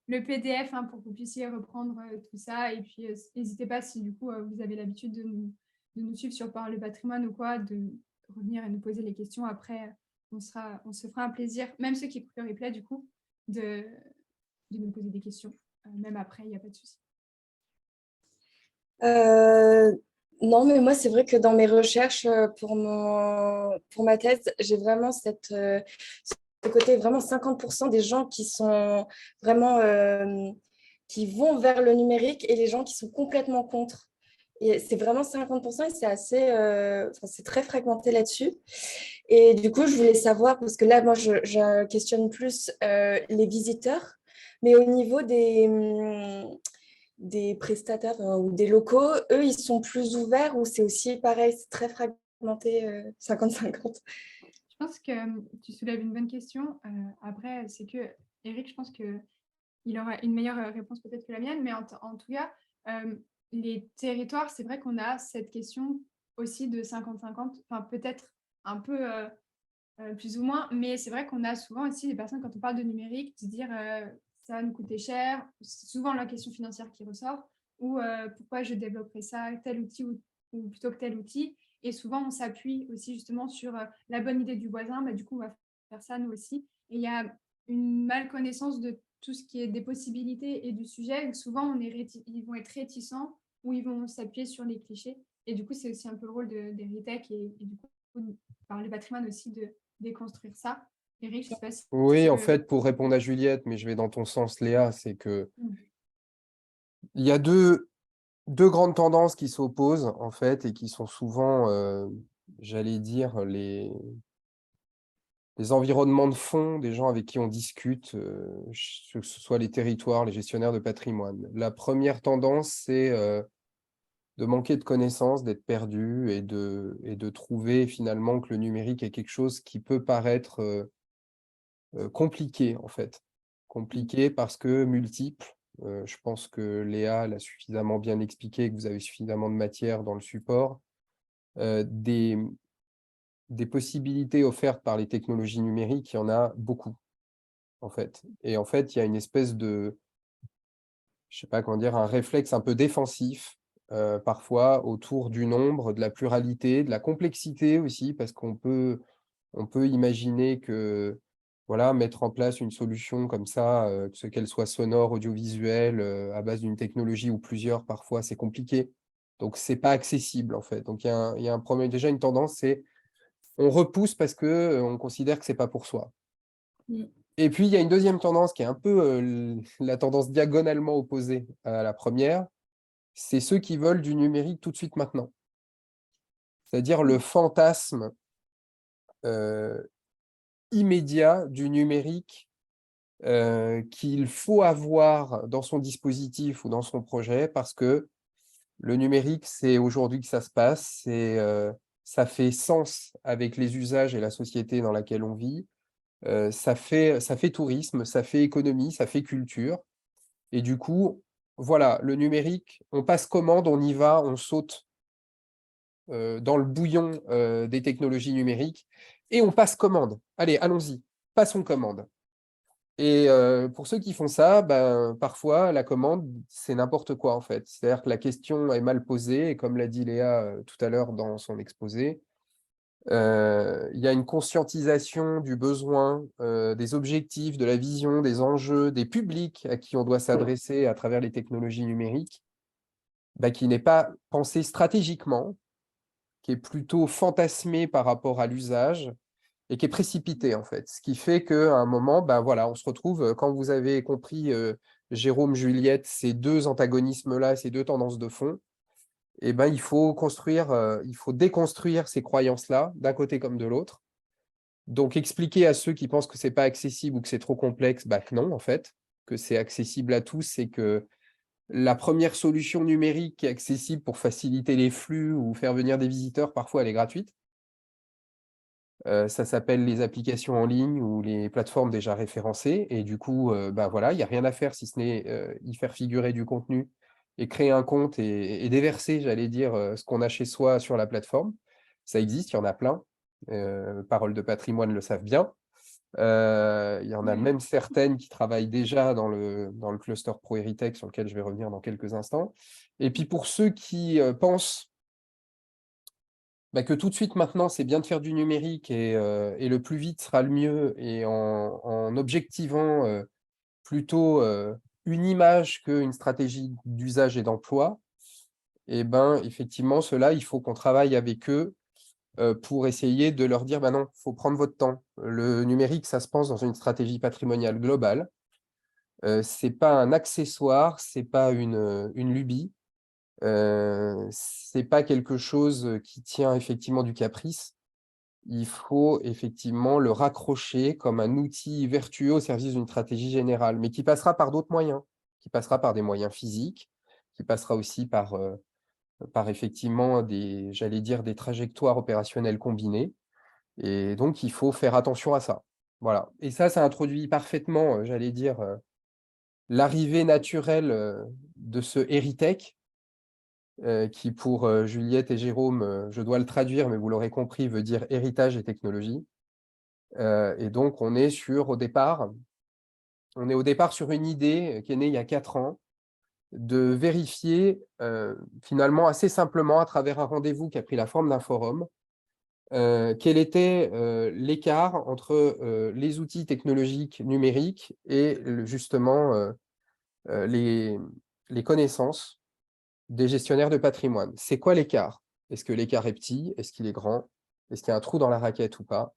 le PDF pour que vous puissiez reprendre tout ça. Et puis, n'hésitez pas, si du coup, vous avez l'habitude de nous suivre sur Parle le patrimoine ou quoi, de revenir et nous poser les questions. Après, on se fera un plaisir, même ceux qui écoutent le replay, du coup, de nous poser des questions. Même après, il n'y a pas de souci. Non, mais moi, c'est vrai que dans mes recherches pour ma thèse, j'ai vraiment ce côté, vraiment 50% des gens qui sont vraiment, qui vont vers le numérique et les gens qui sont complètement contre. Et c'est vraiment 50% et c'est c'est très fragmenté là-dessus. Et du coup, je voulais savoir, parce que là, moi, je questionne plus les visiteurs, mais au niveau des prestataires ou des locaux, eux, ils sont plus ouverts ou c'est aussi pareil, c'est très fragmenté, 50-50? Je pense que tu soulèves une bonne question. Après, c'est que Eric, je pense qu'il aura une meilleure réponse peut-être que la mienne, mais en tout cas, les territoires, c'est vrai qu'on a cette question aussi de 50-50, enfin peut-être un peu plus ou moins, mais c'est vrai qu'on a souvent aussi des personnes, quand on parle de numérique, de se dire ça va nous coûter cher, c'est souvent la question financière qui ressort, ou pourquoi je développerais ça, tel outil ou plutôt que tel outil. Et souvent, on s'appuie aussi justement sur la bonne idée du voisin, du coup, on va faire ça nous aussi. Et il y a une malconnaissance de tout ce qui est des possibilités et du sujet, où souvent, ils vont être réticents ou ils vont s'appuyer sur les clichés. Et du coup, c'est aussi un peu le rôle des RITEC et du coup, par le patrimoine aussi de déconstruire ça. Eric, je sais pas si Oui, en fait, pour répondre à Juliette, mais je vais dans ton sens, Léa, c'est que il y a deux grandes tendances qui s'opposent, en fait, et qui sont souvent, j'allais dire, les environnements de fond des gens avec qui on discute, que ce soit les territoires, les gestionnaires de patrimoine. La première tendance, c'est de manquer de connaissances, d'être perdu et de trouver finalement que le numérique est quelque chose qui peut paraître compliqué, en fait. Compliqué parce que multiple. Je pense que Léa l'a suffisamment bien expliqué, que vous avez suffisamment de matière dans le support. Des possibilités offertes par les technologies numériques, il y en a beaucoup, en fait. Et en fait, il y a une espèce de, je sais pas comment dire, un réflexe un peu défensif, parfois, autour du nombre, de la pluralité, de la complexité aussi, parce qu'on peut imaginer que, voilà, mettre en place une solution comme ça, qu'elle soit sonore, audiovisuelle, à base d'une technologie ou plusieurs, parfois, c'est compliqué. Donc, ce n'est pas accessible, en fait. Donc, il y a un problème. Déjà, une tendance, c'est on repousse parce qu'on considère que ce n'est pas pour soi. Et puis, il y a une deuxième tendance qui est un peu la tendance diagonalement opposée à la première. C'est ceux qui veulent du numérique tout de suite maintenant. C'est-à-dire le fantasme immédiat du numérique qu'il faut avoir dans son dispositif ou dans son projet, parce que le numérique, c'est aujourd'hui que ça se passe, ça fait sens avec les usages et la société dans laquelle on vit, ça fait tourisme, ça fait économie, ça fait culture. Et du coup, voilà, le numérique, on passe commande, on y va, on saute dans le bouillon des technologies numériques et on passe commande. Allez, allons-y, passons commande. Et pour ceux qui font ça, ben, parfois, la commande, c'est n'importe quoi, en fait. C'est-à-dire que la question est mal posée, et comme l'a dit Léa tout à l'heure dans son exposé, il y a une conscientisation du besoin, des objectifs, de la vision, des enjeux, des publics à qui on doit s'adresser à travers les technologies numériques, ben, qui n'est pas pensée stratégiquement, qui est plutôt fantasmée par rapport à l'usage, et qui est précipité, en fait. Ce qui fait qu'à un moment, ben voilà, on se retrouve, quand vous avez compris, Jérôme, Juliette, ces deux antagonismes-là, ces deux tendances de fond, et ben, il faut déconstruire ces croyances-là, d'un côté comme de l'autre. Donc, expliquer à ceux qui pensent que ce n'est pas accessible ou que c'est trop complexe, bah, que non, en fait, que c'est accessible à tous, c'est que la première solution numérique qui est accessible pour faciliter les flux ou faire venir des visiteurs, parfois, elle est gratuite. Ça s'appelle les applications en ligne ou les plateformes déjà référencées. Et du coup, bah voilà, il n'y a rien à faire si ce n'est y faire figurer du contenu et créer un compte et déverser, j'allais dire, ce qu'on a chez soi sur la plateforme. Ça existe, il y en a plein. Paroles de patrimoine le savent bien. Il y en a même certaines qui travaillent déjà dans le cluster ProHeritech, sur lequel je vais revenir dans quelques instants. Et puis pour ceux qui pensent bah, que tout de suite maintenant, c'est bien de faire du numérique et le plus vite sera le mieux, et en objectivant plutôt une image qu'une stratégie d'usage et d'emploi, et ben effectivement, ceux-là, il faut qu'on travaille avec eux pour essayer de leur dire, bah non, il faut prendre votre temps. Le numérique, ça se pense dans une stratégie patrimoniale globale. Ce n'est pas un accessoire, ce n'est pas une lubie. C'est pas quelque chose qui tient effectivement du caprice. Il faut effectivement le raccrocher comme un outil vertueux au service d'une stratégie générale, mais qui passera par d'autres moyens, qui passera par des moyens physiques, qui passera aussi par effectivement j'allais dire, des trajectoires opérationnelles combinées. Et donc, il faut faire attention à ça. Voilà. Et ça introduit parfaitement, j'allais dire, l'arrivée naturelle de ce Heritech, qui pour Juliette et Jérôme, je dois le traduire, mais vous l'aurez compris, veut dire héritage et technologie. Et donc, on est au départ sur une idée qui est née il y a 4 ans, de vérifier finalement assez simplement, à travers un rendez-vous qui a pris la forme d'un forum, quel était l'écart entre les outils technologiques numériques et justement les connaissances des gestionnaires de patrimoine. C'est quoi l'écart? Est-ce que l'écart est petit? Est-ce qu'il est grand? Est-ce qu'il y a un trou dans la raquette ou pas?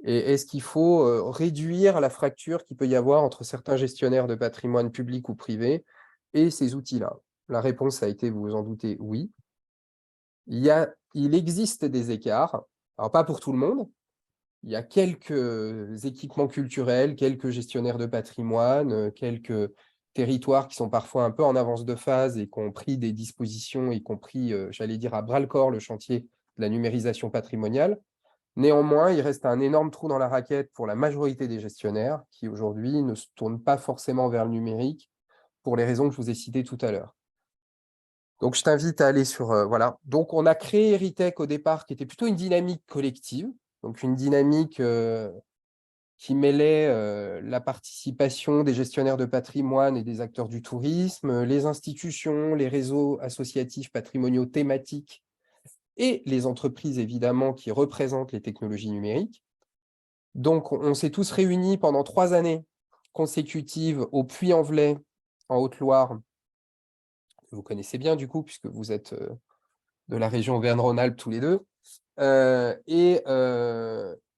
Et est-ce qu'il faut réduire la fracture qu'il peut y avoir entre certains gestionnaires de patrimoine public ou privé et ces outils-là? La réponse a été, vous vous en doutez, oui. Il existe des écarts, alors pas pour tout le monde. Il y a quelques équipements culturels, quelques gestionnaires de patrimoine, quelques territoires qui sont parfois un peu en avance de phase et qui ont pris des dispositions, y compris, j'allais dire, à bras-le-corps, le chantier de la numérisation patrimoniale. Néanmoins, il reste un énorme trou dans la raquette pour la majorité des gestionnaires qui, aujourd'hui, ne se tournent pas forcément vers le numérique pour les raisons que je vous ai citées tout à l'heure. Donc, je t'invite à aller sur... voilà. Donc, on a créé Heritech au départ, qui était plutôt une dynamique collective, donc une dynamique qui mêlait la participation des gestionnaires de patrimoine et des acteurs du tourisme, les institutions, les réseaux associatifs patrimoniaux thématiques et les entreprises, évidemment, qui représentent les technologies numériques. Donc, on s'est tous réunis pendant 3 années consécutives au Puy-en-Velay, en Haute-Loire, vous connaissez bien du coup, puisque vous êtes de la région Auvergne-Rhône-Alpes tous les deux.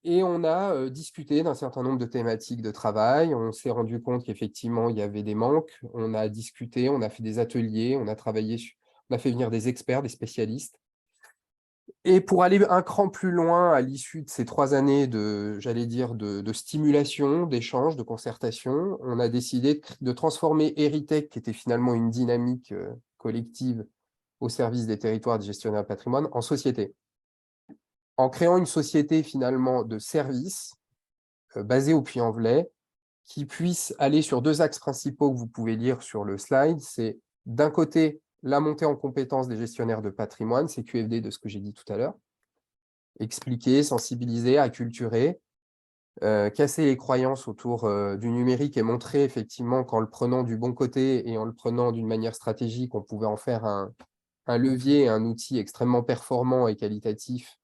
Et on a discuté d'un certain nombre de thématiques de travail. On s'est rendu compte qu'effectivement, il y avait des manques. On a discuté, on a fait des ateliers, on a on a fait venir des experts, des spécialistes. Et pour aller un cran plus loin, à l'issue de ces 3 années j'allais dire, de stimulation, d'échange, de concertation, on a décidé de transformer Heritech, qui était finalement une dynamique collective au service des territoires de gestionnaires de patrimoine, en société. En créant une société finalement de services basée au Puy-en-Velay, qui puisse aller sur 2 axes principaux que vous pouvez lire sur le slide. C'est d'un côté la montée en compétence des gestionnaires de patrimoine, c'est QFD de ce que j'ai dit tout à l'heure, expliquer, sensibiliser, acculturer, casser les croyances autour du numérique et montrer effectivement qu'en le prenant du bon côté et en le prenant d'une manière stratégique, on pouvait en faire un levier, un outil extrêmement performant et qualitatif,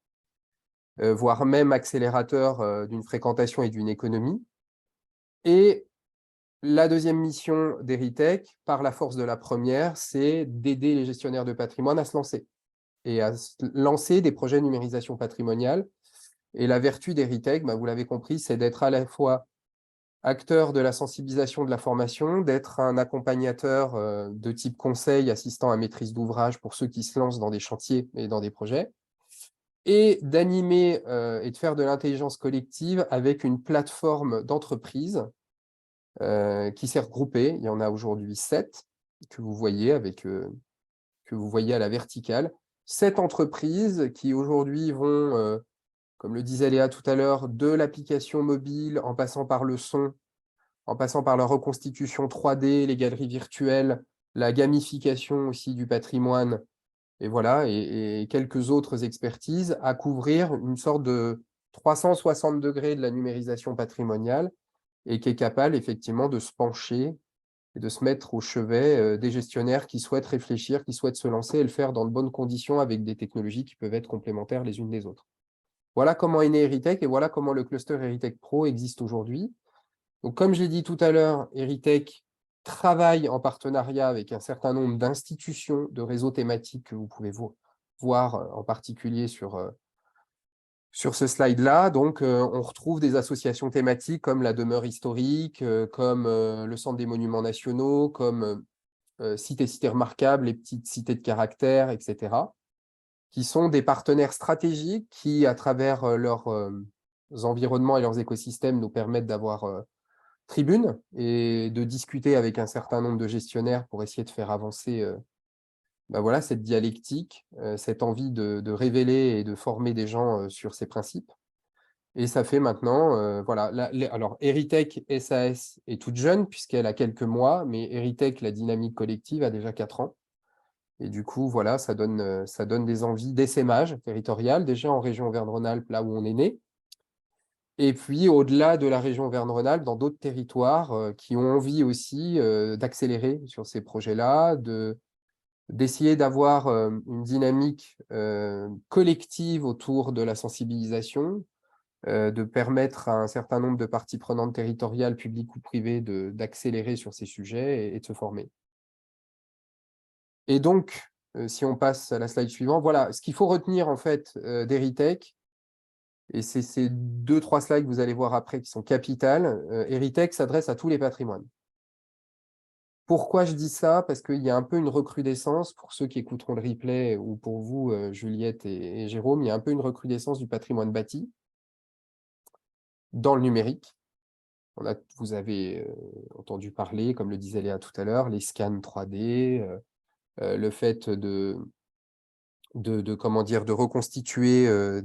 voire même accélérateur d'une fréquentation et d'une économie. Et la deuxième mission d'Heritech, par la force de la première, c'est d'aider les gestionnaires de patrimoine à se lancer et à lancer des projets de numérisation patrimoniale. Et la vertu d'Heritech, vous l'avez compris, c'est d'être à la fois acteur de la sensibilisation de la formation, d'être un accompagnateur de type conseil, assistant à maîtrise d'ouvrage pour ceux qui se lancent dans des chantiers et dans des projets, et d'animer et de faire de l'intelligence collective avec une plateforme d'entreprise qui s'est regroupée. Il y en a aujourd'hui 7 que vous voyez à la verticale. 7 entreprises qui aujourd'hui vont, comme le disait Léa tout à l'heure, de l'application mobile, en passant par le son, en passant par la reconstitution 3D, les galeries virtuelles, la gamification aussi du patrimoine, et voilà, et quelques autres expertises, à couvrir une sorte de 360 degrés de la numérisation patrimoniale, et qui est capable effectivement de se pencher et de se mettre au chevet des gestionnaires qui souhaitent réfléchir, qui souhaitent se lancer et le faire dans de bonnes conditions avec des technologies qui peuvent être complémentaires les unes des autres. Voilà comment est né Heritech et voilà comment le cluster Heritech Pro existe aujourd'hui. Donc, comme je l'ai dit tout à l'heure, Heritech travaille en partenariat avec un certain nombre d'institutions, de réseaux thématiques que vous pouvez voir en particulier sur ce slide-là. Donc, on retrouve des associations thématiques comme la demeure historique, comme le Centre des monuments nationaux, comme Cités remarquables, les petites cités de caractère, etc., qui sont des partenaires stratégiques qui, à travers leurs environnements et leurs écosystèmes, nous permettent d'avoir tribune et de discuter avec un certain nombre de gestionnaires pour essayer de faire avancer voilà, cette dialectique, cette envie de révéler et de former des gens sur ces principes. Et ça fait maintenant, voilà, alors Heritech SAS est toute jeune puisqu'elle a quelques mois, mais Heritech, la dynamique collective, a déjà 4 ans. Et du coup, voilà, ça donne des envies d'essaimage territorial, déjà en région Auvergne-Rhône-Alpes, là où on est né. Et puis, au-delà de la région Auvergne-Rhône-Alpes, dans d'autres territoires qui ont envie aussi d'accélérer sur ces projets-là, d'essayer d'avoir une dynamique collective autour de la sensibilisation, de permettre à un certain nombre de parties prenantes territoriales, publiques ou privées, d'accélérer sur ces sujets et de se former. Et donc, si on passe à la slide suivante, voilà, ce qu'il faut retenir en fait d'Heritech, et c'est ces 2-3 slides que vous allez voir après qui sont capitales. Heritech s'adresse à tous les patrimoines. Pourquoi je dis ça? Parce qu'il y a un peu une recrudescence, pour ceux qui écouteront le replay, ou pour vous, Juliette et Jérôme, il y a un peu une recrudescence du patrimoine bâti dans le numérique. Vous avez entendu parler, comme le disait Léa tout à l'heure, les scans 3D, le fait comment dire, de reconstituer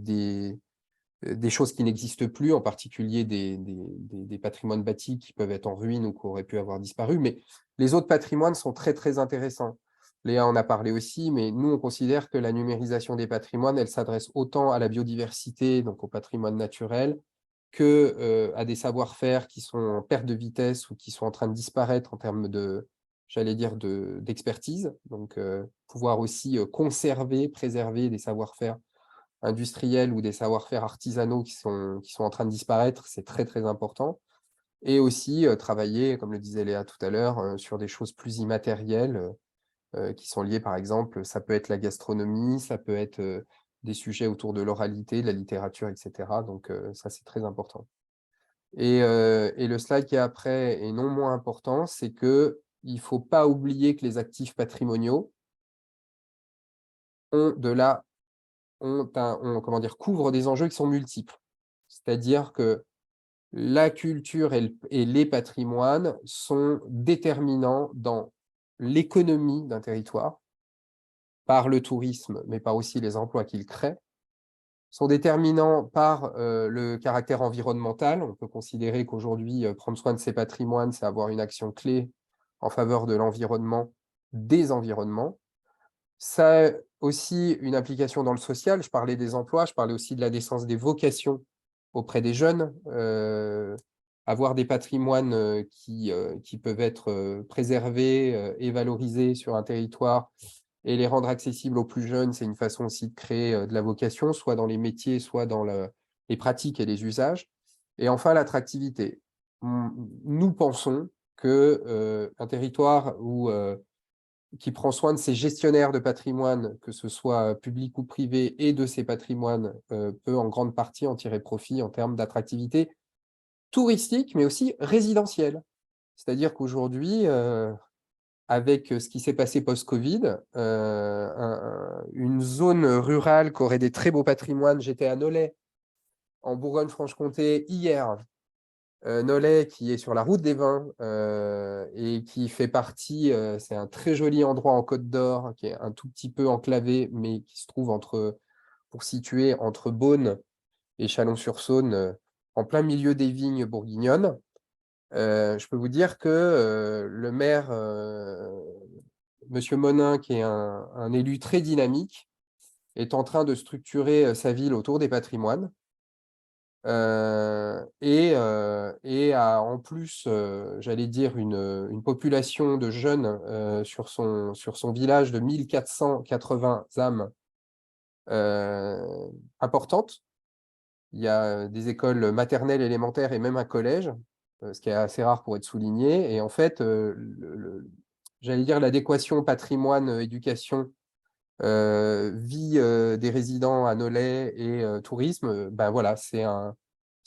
des choses qui n'existent plus, en particulier des patrimoines bâtis qui peuvent être en ruine ou qui auraient pu avoir disparu. Mais les autres patrimoines sont très, très intéressants. Léa en a parlé aussi, mais nous, on considère que la numérisation des patrimoines, elle s'adresse autant à la biodiversité, donc au patrimoine naturel, que à des savoir-faire qui sont en perte de vitesse ou qui sont en train de disparaître en termes j'allais dire, d'expertise. Donc, pouvoir aussi conserver, préserver des savoir-faire industriels ou des savoir-faire artisanaux qui sont en train de disparaître, c'est très, très important. Et aussi travailler, comme le disait Léa tout à l'heure, sur des choses plus immatérielles qui sont liés, par exemple, ça peut être la gastronomie, ça peut être des sujets autour de l'oralité, de la littérature, etc. Donc ça, c'est très important. Et le slide qui est après, et non moins important, c'est qu'il ne faut pas oublier que les actifs patrimoniaux couvrent des enjeux qui sont multiples. C'est-à-dire que la culture et les patrimoines sont déterminants dans l'économie d'un territoire, par le tourisme, mais par aussi les emplois qu'il crée, sont déterminants par le caractère environnemental. On peut considérer qu'aujourd'hui, prendre soin de ses patrimoines, c'est avoir une action clé en faveur de l'environnement, des environnements. Ça a aussi une implication dans le social. Je parlais des emplois, je parlais aussi de la naissance des vocations auprès des jeunes. Avoir des patrimoines qui peuvent être préservés et valorisés sur un territoire et les rendre accessibles aux plus jeunes, c'est une façon aussi de créer de la vocation, soit dans les métiers, soit dans les pratiques et les usages. Et enfin, l'attractivité. Nous pensons qu'un territoire qui prend soin de ses gestionnaires de patrimoine, que ce soit public ou privé, et de ses patrimoines, peut en grande partie en tirer profit en termes d'attractivité touristique, mais aussi résidentielle. C'est-à-dire qu'aujourd'hui, avec ce qui s'est passé post-Covid, une zone rurale qui aurait des très beaux patrimoines, j'étais à Nolay, en Bourgogne-Franche-Comté, hier, Nolay, qui est sur la route des vins et qui fait partie, c'est un très joli endroit en Côte d'Or, qui est un tout petit peu enclavé, mais qui se trouve pour situer entre Beaune et Chalon-sur-Saône, en plein milieu des vignes bourguignonnes. Je peux vous dire que le maire, Monsieur Monin, qui est un élu très dynamique, est en train de structurer sa ville autour des patrimoines. Et a en plus, j'allais dire, une population de jeunes sur son village de 1480 âmes importante. Il y a des écoles maternelles, élémentaires et même un collège, ce qui est assez rare pour être souligné. Et en fait, j'allais dire l'adéquation patrimoine-éducation, vie des résidents à Nolay et tourisme, ben voilà, c'est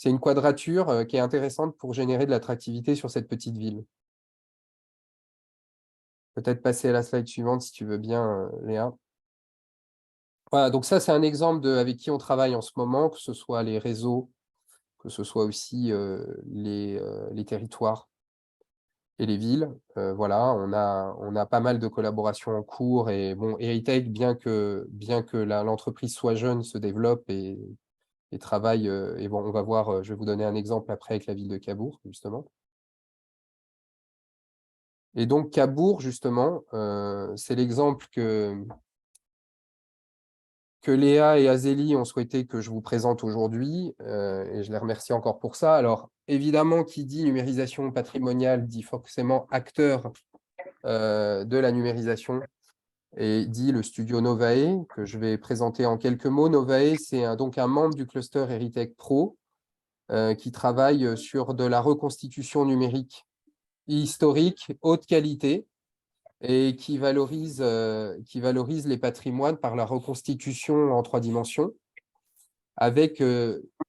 une quadrature qui est intéressante pour générer de l'attractivité sur cette petite ville. Peut-être passer à la slide suivante si tu veux bien, Léa. Voilà, donc ça, c'est un exemple avec qui on travaille en ce moment, que ce soit les réseaux, que ce soit aussi les territoires et les villes. Voilà, on a pas mal de collaborations en cours. Et bon, Heritage, bien que l'entreprise soit jeune, se développe et travaille. Et bon, on va voir, je vais vous donner un exemple après avec la ville de Cabourg, justement. Et donc, Cabourg, justement, c'est l'exemple que Léa et Azélie ont souhaité que je vous présente aujourd'hui, et je les remercie encore pour ça. Alors, évidemment, qui dit numérisation patrimoniale dit forcément acteur de la numérisation, et dit le studio Novae, que je vais présenter en quelques mots. Novae, c'est donc un membre du cluster Heritage Pro qui travaille sur de la reconstitution numérique historique, haute qualité, et qui valorise les patrimoines par la reconstitution en 3 dimensions, avec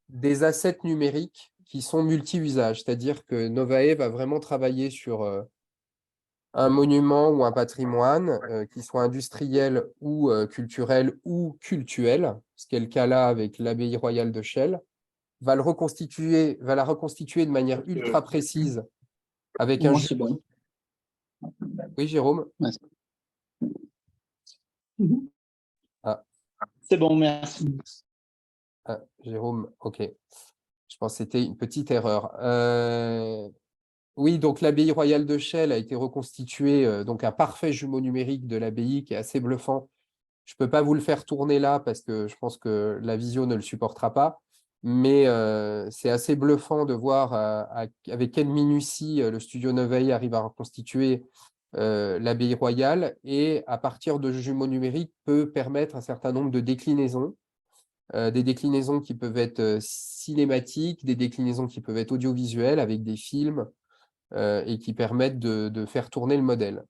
des assets numériques qui sont multi-usages. C'est-à-dire que Novae va vraiment travailler sur un monument ou un patrimoine qui soit industriel ou culturel ou cultuel, ce qui est le cas là avec l'abbaye royale de Chelles, va la reconstituer de manière ultra précise avec un... c'est bon. Oui, Jérôme? Ah. C'est bon, merci. Ah, Jérôme, ok. Je pense que c'était une petite erreur. Oui, donc l'abbaye royale de Chelles a été reconstituée, donc un parfait jumeau numérique de l'abbaye qui est assez bluffant. Je ne peux pas vous le faire tourner là parce que je pense que la visio ne le supportera pas, mais c'est assez bluffant de voir avec quelle minutie le studio Novae arrive à reconstituer l'abbaye royale, et à partir de jumeaux numériques peut permettre un certain nombre de déclinaisons. Des déclinaisons qui peuvent être cinématiques, des déclinaisons qui peuvent être audiovisuelles avec des films et qui permettent de faire tourner le modèle.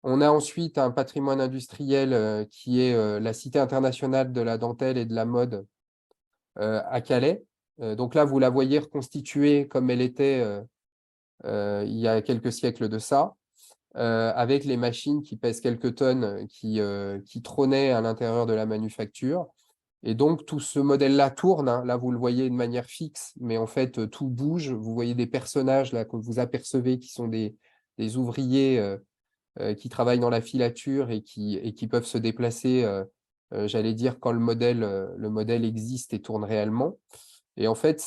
On a ensuite un patrimoine industriel qui est la Cité internationale de la dentelle et de la mode à Calais. Donc là, vous la voyez reconstituée comme elle était il y a quelques siècles de ça, avec les machines qui pèsent quelques tonnes qui trônaient à l'intérieur de la manufacture. Et donc, tout ce modèle-là tourne. Hein. Là, vous le voyez de manière fixe, mais en fait, tout bouge. Vous voyez des personnages là que vous apercevez qui sont des ouvriers qui travaillent dans la filature et qui peuvent se déplacer, j'allais dire, quand le modèle existe et tourne réellement. Et en fait,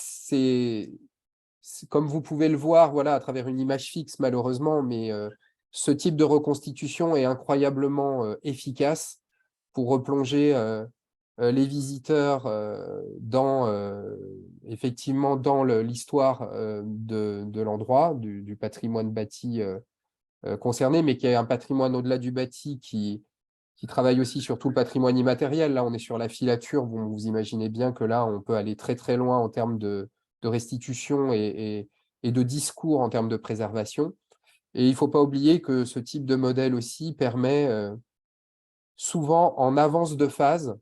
comme vous pouvez le voir, voilà, à travers une image fixe, malheureusement, mais ce type de reconstitution est incroyablement efficace pour replonger les visiteurs effectivement dans l'histoire de l'endroit, du patrimoine bâti concerné, mais qui est un patrimoine au-delà du bâti qui travaille aussi sur tout le patrimoine immatériel. Là, on est sur la filature. Bon, vous imaginez bien que là, on peut aller très, très loin en termes de restitution et de discours en termes de préservation. Et il ne faut pas oublier que ce type de modèle aussi permet souvent en avance de phase,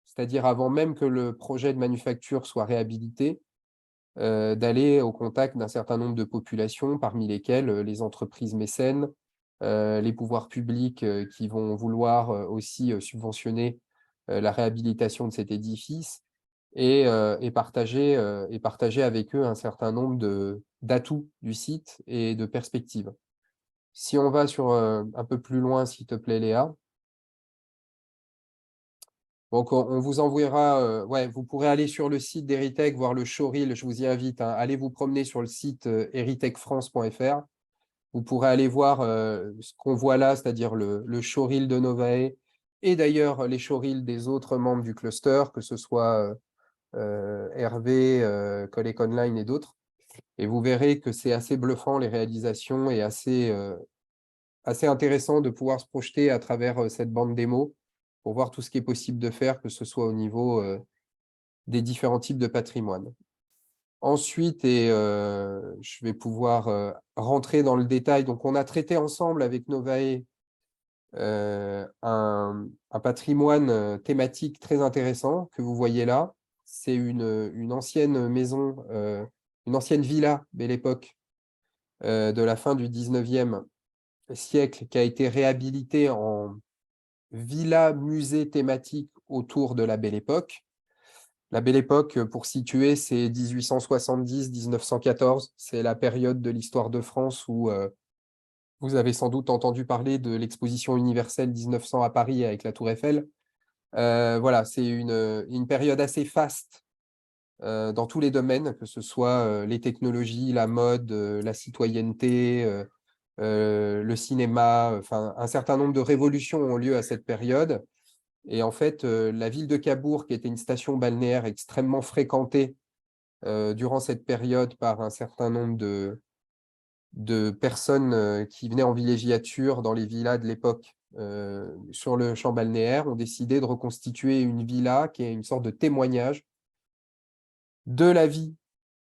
c'est-à-dire avant même que le projet de manufacture soit réhabilité, d'aller au contact d'un certain nombre de populations, parmi lesquelles les entreprises mécènes, les pouvoirs publics qui vont vouloir aussi subventionner la réhabilitation de cet édifice et partager avec eux un certain nombre d'atouts du site et de perspectives. Si on va sur un peu plus loin, s'il te plaît, Léa. Donc, on vous enverra, vous pourrez aller sur le site d'Heritech, voir le showreel, je vous y invite, hein, allez vous promener sur le site heritechfrance.fr. Vous pourrez aller voir ce qu'on voit là, c'est-à-dire le showreel de Novae et d'ailleurs les showreels des autres membres du cluster, que ce soit Hervé, Collect Online et d'autres. Et vous verrez que c'est assez bluffant, les réalisations, et assez intéressant de pouvoir se projeter à travers cette bande démo pour voir tout ce qui est possible de faire, que ce soit au niveau des différents types de patrimoine. Ensuite, je vais pouvoir rentrer dans le détail. Donc, on a traité ensemble avec Novae un patrimoine thématique très intéressant que vous voyez là. C'est une ancienne maison, une ancienne villa Belle Époque de la fin du 19e siècle qui a été réhabilitée en villa musée thématique autour de la Belle Époque. La Belle Époque, pour situer, c'est 1870-1914. C'est la période de l'histoire de France où vous avez sans doute entendu parler de l'exposition universelle 1900 à Paris avec la Tour Eiffel. Voilà, c'est une période assez faste dans tous les domaines, que ce soit les technologies, la mode, la citoyenneté, le cinéma. Enfin, un certain nombre de révolutions ont lieu à cette période. Et en fait, la ville de Cabourg, qui était une station balnéaire extrêmement fréquentée durant cette période par un certain nombre de personnes qui venaient en villégiature dans les villas de l'époque sur le champ balnéaire, ont décidé de reconstituer une villa qui est une sorte de témoignage de la vie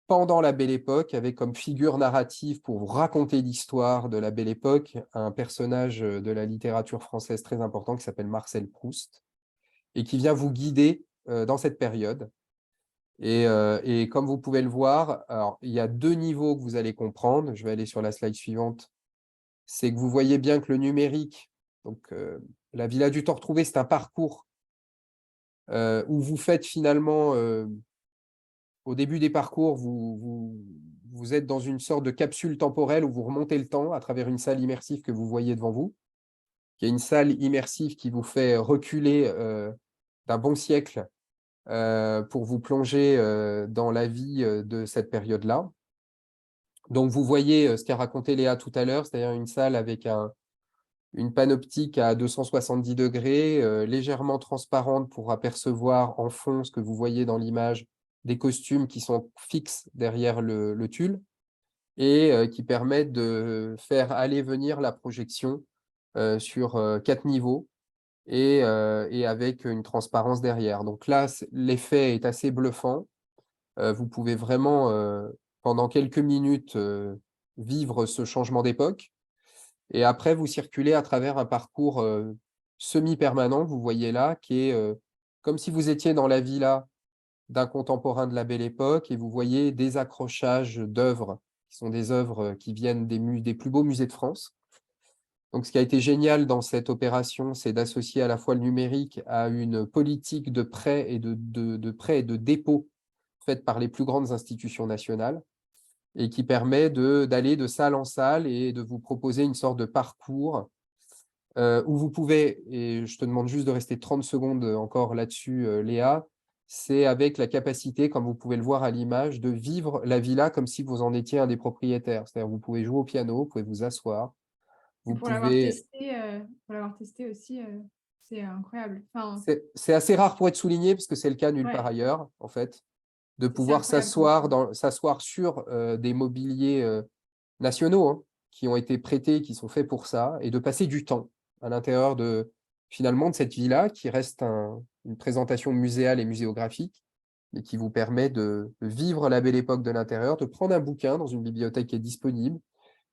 pendant la Belle Époque, avec comme figure narrative pour vous raconter l'histoire de la Belle Époque, un personnage de la littérature française très important qui s'appelle Marcel Proust, et qui vient vous guider dans cette période. Et comme vous pouvez le voir, alors, il y a deux niveaux que vous allez comprendre. Je vais aller sur la slide suivante. C'est que vous voyez bien que le numérique, donc la Villa du Temps retrouvé, c'est un parcours où vous faites finalement, au début des parcours, vous êtes dans une sorte de capsule temporelle où vous remontez le temps à travers une salle immersive que vous voyez devant vous, qui est une salle immersive qui vous fait reculer d'un bon siècle pour vous plonger dans la vie de cette période-là. Donc, vous voyez ce qu'a raconté Léa tout à l'heure, c'est-à-dire une salle avec une panoptique à 270 degrés, légèrement transparente pour apercevoir en fond ce que vous voyez dans l'image, des costumes qui sont fixes derrière le tulle et qui permettent de faire aller venir la projection sur 4 niveaux et avec une transparence derrière. Donc là, l'effet est assez bluffant. Vous pouvez vraiment, pendant quelques minutes, vivre ce changement d'époque. Et après, vous circulez à travers un parcours semi-permanent, que vous voyez là, qui est comme si vous étiez dans la villa d'un contemporain de la Belle Époque, et vous voyez des accrochages d'œuvres, qui sont des œuvres qui viennent des plus beaux musées de France. Donc, ce qui a été génial dans cette opération, c'est d'associer à la fois le numérique à une politique de prêt et de prêt et de dépôt faite par les plus grandes institutions nationales, et qui permet d'aller de salle en salle et de vous proposer une sorte de parcours où vous pouvez, et je te demande juste de rester 30 secondes encore là-dessus, Léa, c'est avec la capacité, comme vous pouvez le voir à l'image, de vivre la villa comme si vous en étiez un des propriétaires. C'est-à-dire vous pouvez jouer au piano, vous pouvez vous asseoir, Et vous pour l'avoir pouvez... testé aussi, c'est incroyable. Enfin, C'est assez rare pour être souligné, parce que c'est le cas nulle part ouais, ailleurs, en fait, de c'est pouvoir incroyable pour le coup. s'asseoir sur des mobiliers nationaux hein, qui ont été prêtés, qui sont faits pour ça, et de passer du temps à l'intérieur finalement de cette villa qui reste une présentation muséale et muséographique, et qui vous permet de vivre la Belle Époque de l'intérieur, de prendre un bouquin dans une bibliothèque qui est disponible,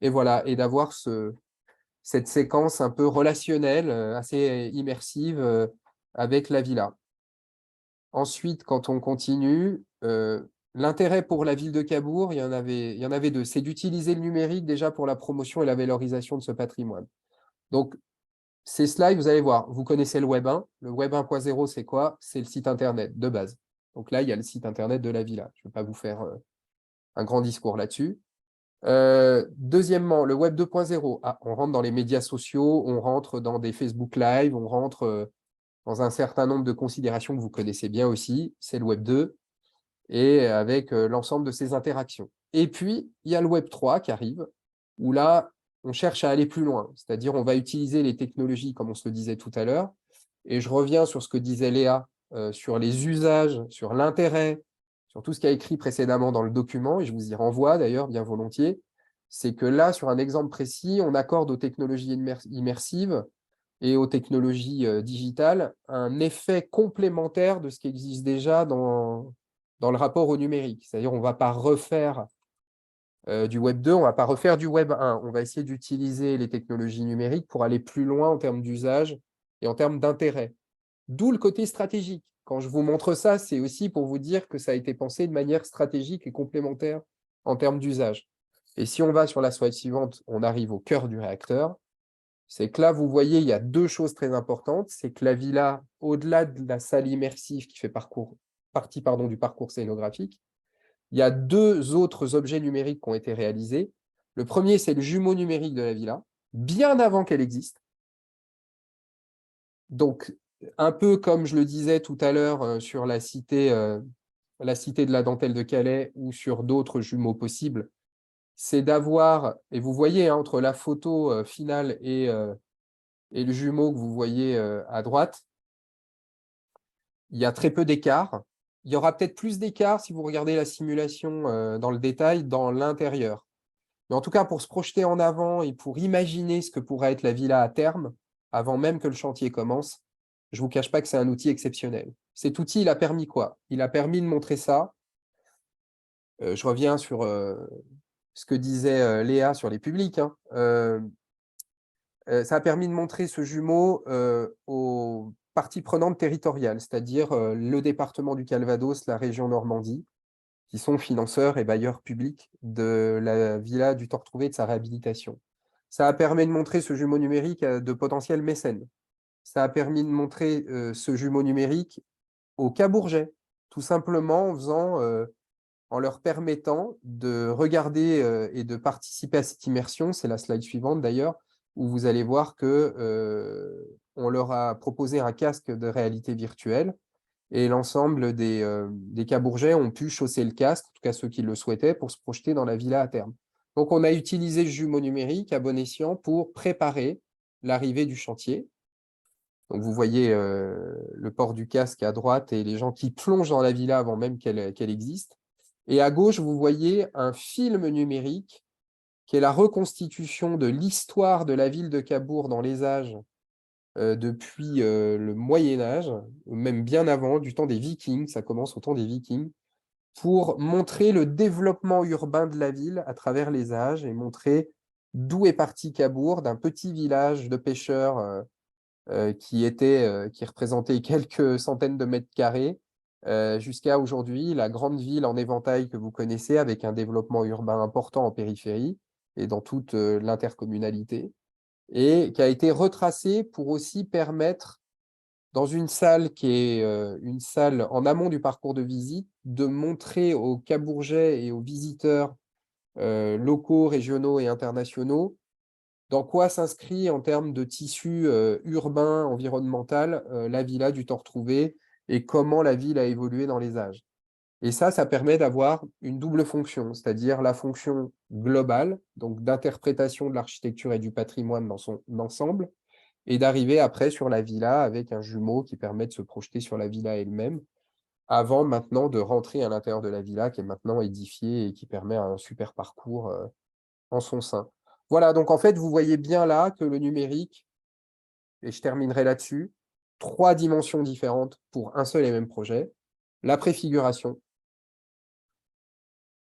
et voilà, et d'avoir cette séquence un peu relationnelle, assez immersive avec la villa. Ensuite, quand on continue, l'intérêt pour la ville de Cabourg, il y en avait deux. C'est d'utiliser le numérique déjà pour la promotion et la valorisation de ce patrimoine. Donc, ces slides, vous allez voir, vous connaissez le Web 1. Le Web 1.0, c'est quoi? C'est le site Internet de base. Donc là, il y a le site Internet de la villa. Je ne vais pas vous faire un grand discours là-dessus. Deuxièmement, le Web 2.0. Ah, on rentre dans les médias sociaux, on rentre dans des Facebook Live, on rentre dans un certain nombre de considérations que vous connaissez bien aussi. C'est le Web 2 et avec l'ensemble de ces interactions. Et puis, il y a le Web 3 qui arrive, où là, on cherche à aller plus loin. C'est-à-dire, on va utiliser les technologies, comme on se le disait tout à l'heure. Et je reviens sur ce que disait Léa, sur les usages, sur l'intérêt, sur tout ce qui a écrit précédemment dans le document, et je vous y renvoie d'ailleurs bien volontiers. C'est que là, sur un exemple précis, on accorde aux technologies immersives et aux technologies digitales un effet complémentaire de ce qui existe déjà dans le rapport au numérique. C'est-à-dire, on ne va pas refaire du Web 2, on ne va pas refaire du Web 1. On va essayer d'utiliser les technologies numériques pour aller plus loin en termes d'usage et en termes d'intérêt. D'où le côté stratégique. Quand je vous montre ça, c'est aussi pour vous dire que ça a été pensé de manière stratégique et complémentaire en termes d'usage. Et si on va sur la slide suivante, on arrive au cœur du réacteur. C'est que là, vous voyez, il y a deux choses très importantes. C'est que la villa, au-delà de la salle immersive qui fait partie du parcours scénographique, il y a deux autres objets numériques qui ont été réalisés. Le premier, c'est le jumeau numérique de la villa, bien avant qu'elle existe. Donc, un peu comme je le disais tout à l'heure sur la cité de la dentelle de Calais ou sur d'autres jumeaux possibles, c'est d'avoir, et vous voyez, hein, entre la photo finale et le jumeau que vous voyez à droite, il y a très peu d'écart. Il y aura peut-être plus d'écart si vous regardez la simulation dans le détail dans l'intérieur. Mais en tout cas, pour se projeter en avant et pour imaginer ce que pourrait être la villa à terme, avant même que le chantier commence, je ne vous cache pas que c'est un outil exceptionnel. Cet outil, il a permis quoi? Il a permis de montrer ça. Je reviens sur ce que disait Léa sur les publics. Hein. Ça a permis de montrer ce jumeau aux parties prenantes territoriales, c'est-à-dire le département du Calvados, la région Normandie, qui sont financeurs et bailleurs publics de la villa du Tortrouvé et de sa réhabilitation. Ça a permis de montrer ce jumeau numérique à de potentiels mécènes. Ça a permis de montrer ce jumeau numérique aux Cabourgeais, tout simplement en leur permettant de regarder et de participer à cette immersion. C'est la slide suivante d'ailleurs, où vous allez voir qu'on leur a proposé un casque de réalité virtuelle et l'ensemble des Cabourgeais ont pu chausser le casque, en tout cas ceux qui le souhaitaient, pour se projeter dans la villa à terme. Donc on a utilisé le jumeau numérique à bon escient pour préparer l'arrivée du chantier. Donc vous voyez le port du casque à droite et les gens qui plongent dans la villa avant même qu'elle existe. Et à gauche, vous voyez un film numérique qui est la reconstitution de l'histoire de la ville de Cabourg dans les âges depuis le Moyen-Âge, même bien avant, du temps des Vikings, ça commence au temps des Vikings, pour montrer le développement urbain de la ville à travers les âges et montrer d'où est parti Cabourg, d'un petit village de pêcheurs qui représentait quelques centaines de mètres carrés, jusqu'à aujourd'hui la grande ville en éventail que vous connaissez, avec un développement urbain important en périphérie et dans toute l'intercommunalité, et qui a été retracé pour aussi permettre, dans une salle qui est une salle en amont du parcours de visite, de montrer aux Cabourgeais et aux visiteurs locaux, régionaux et internationaux dans quoi s'inscrit en termes de tissu urbain, environnemental, la villa du Temps Retrouvé, et comment la ville a évolué dans les âges. Et ça permet d'avoir une double fonction, c'est-à-dire la fonction globale, donc d'interprétation de l'architecture et du patrimoine dans son ensemble, et d'arriver après sur la villa avec un jumeau qui permet de se projeter sur la villa elle-même, avant maintenant de rentrer à l'intérieur de la villa qui est maintenant édifiée et qui permet un super parcours en son sein. Voilà, donc en fait, vous voyez bien là que le numérique, et je terminerai là-dessus, 3 dimensions différentes pour un seul et même projet: la préfiguration,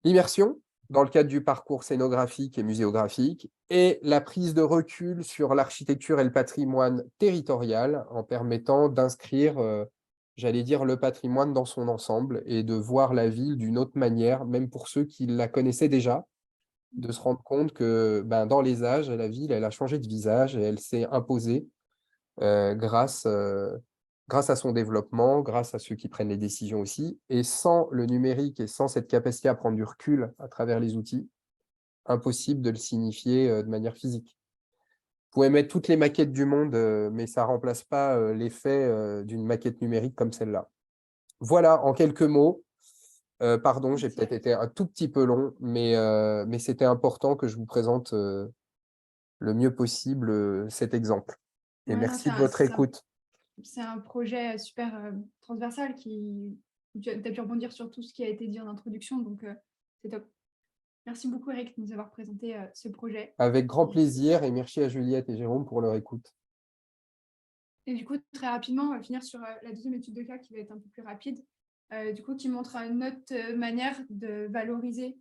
l'immersion, dans le cadre du parcours scénographique et muséographique, et la prise de recul sur l'architecture et le patrimoine territorial, en permettant d'inscrire, j'allais dire, le patrimoine dans son ensemble et de voir la ville d'une autre manière, même pour ceux qui la connaissaient déjà, de se rendre compte que dans les âges, la ville, elle a changé de visage et elle s'est imposée grâce à son développement, grâce à ceux qui prennent les décisions aussi. Et sans le numérique et sans cette capacité à prendre du recul à travers les outils, impossible de le signifier de manière physique. Vous pouvez mettre toutes les maquettes du monde, mais ça ne remplace pas l'effet d'une maquette numérique comme celle-là. Voilà, en quelques mots. Pardon, j'ai peut-être été un tout petit peu long, mais c'était important que je vous présente le mieux possible cet exemple. Et Ouais, non, merci de votre écoute. c'est un projet super transversal tu as pu rebondir sur tout ce qui a été dit en introduction, donc c'est top. Merci beaucoup, Eric, de nous avoir présenté ce projet. Avec grand plaisir, et merci à Juliette et Jérôme pour leur écoute. Et du coup, très rapidement, on va finir sur la deuxième étude de cas qui va être un peu plus rapide, du coup, qui montre une autre manière de valoriser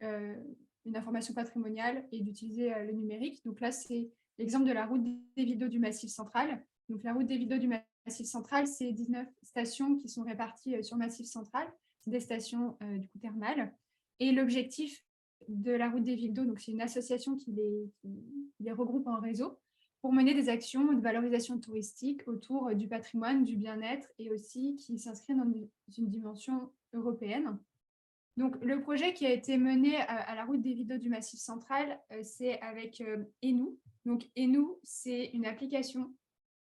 une information patrimoniale et d'utiliser le numérique. Donc là, c'est l'exemple de la route des Villes du Massif central. Donc la route des Villes du Massif central, c'est 19 stations qui sont réparties sur le Massif central. C'est des stations du coup thermales. Et l'objectif de la route des Villes d'eau, donc c'est une association qui les regroupe en réseau, pour mener des actions de valorisation touristique autour du patrimoine, du bien-être, et aussi qui s'inscrit dans une dimension européenne. Donc, le projet qui a été mené à la route des Villes d'eau du Massif central, c'est avec Enou. Donc, Enou, c'est une application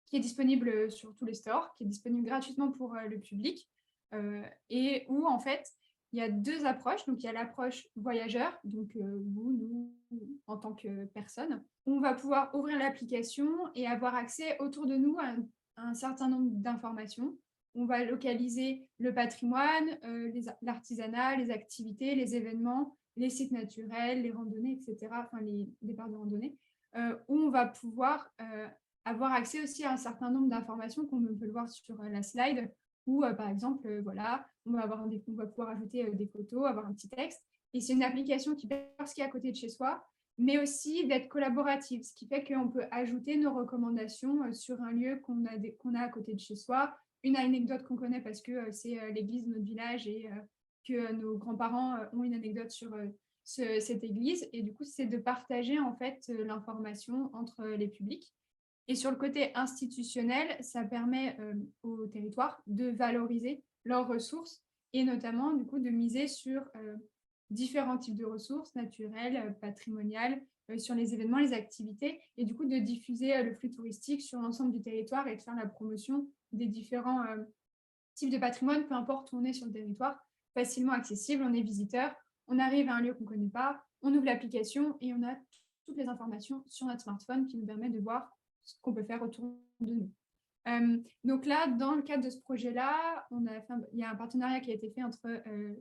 qui est disponible sur tous les stores, qui est disponible gratuitement pour le public, et où, en fait, il y a 2 approches. Donc, il y a l'approche voyageur, donc vous, nous, en tant que personne. On va pouvoir ouvrir l'application et avoir accès autour de nous à un certain nombre d'informations. On va localiser le patrimoine, l'artisanat, les activités, les événements, les sites naturels, les randonnées, etc., enfin les départs de randonnée, où on va pouvoir avoir accès aussi à un certain nombre d'informations qu'on peut le voir sur la slide, où par exemple, voilà, on va pouvoir ajouter des photos, avoir un petit texte. Et c'est une application qui permet ce qui est à côté de chez soi, mais aussi d'être collaborative, ce qui fait qu'on peut ajouter nos recommandations sur un lieu qu'on a à côté de chez soi, une anecdote qu'on connaît parce que c'est l'église de notre village et que nos grands-parents ont une anecdote sur cette église. Et du coup, c'est de partager en fait l'information entre les publics. Et sur le côté institutionnel, ça permet aux territoires de valoriser leurs ressources et notamment du coup de miser sur différents types de ressources naturelles, patrimoniales, sur les événements, les activités, et du coup de diffuser le flux touristique sur l'ensemble du territoire et de faire la promotion des différents types de patrimoine, peu importe où on est sur le territoire, facilement accessible, on est visiteur, on arrive à un lieu qu'on ne connaît pas, on ouvre l'application et on a toutes les informations sur notre smartphone qui nous permet de voir ce qu'on peut faire autour de nous. Donc là, dans le cadre de ce projet-là, il y a un partenariat qui a été fait entre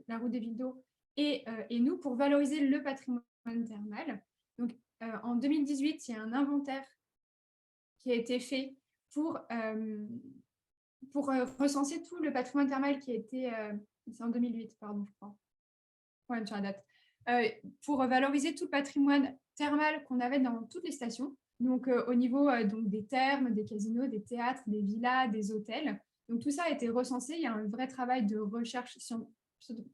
la route des Villes d'eau et nous pour valoriser le patrimoine thermal. Donc en 2018, il y a un inventaire qui a été fait pour recenser tout le patrimoine thermal qui a été... c'est en 2008, pardon, je crois. Ouais, sur la date. pour valoriser tout le patrimoine thermal qu'on avait dans toutes les stations. Donc, au niveau donc, des thermes, des casinos, des théâtres, des villas, des hôtels. Donc, tout ça a été recensé. Il y a un vrai travail de recherche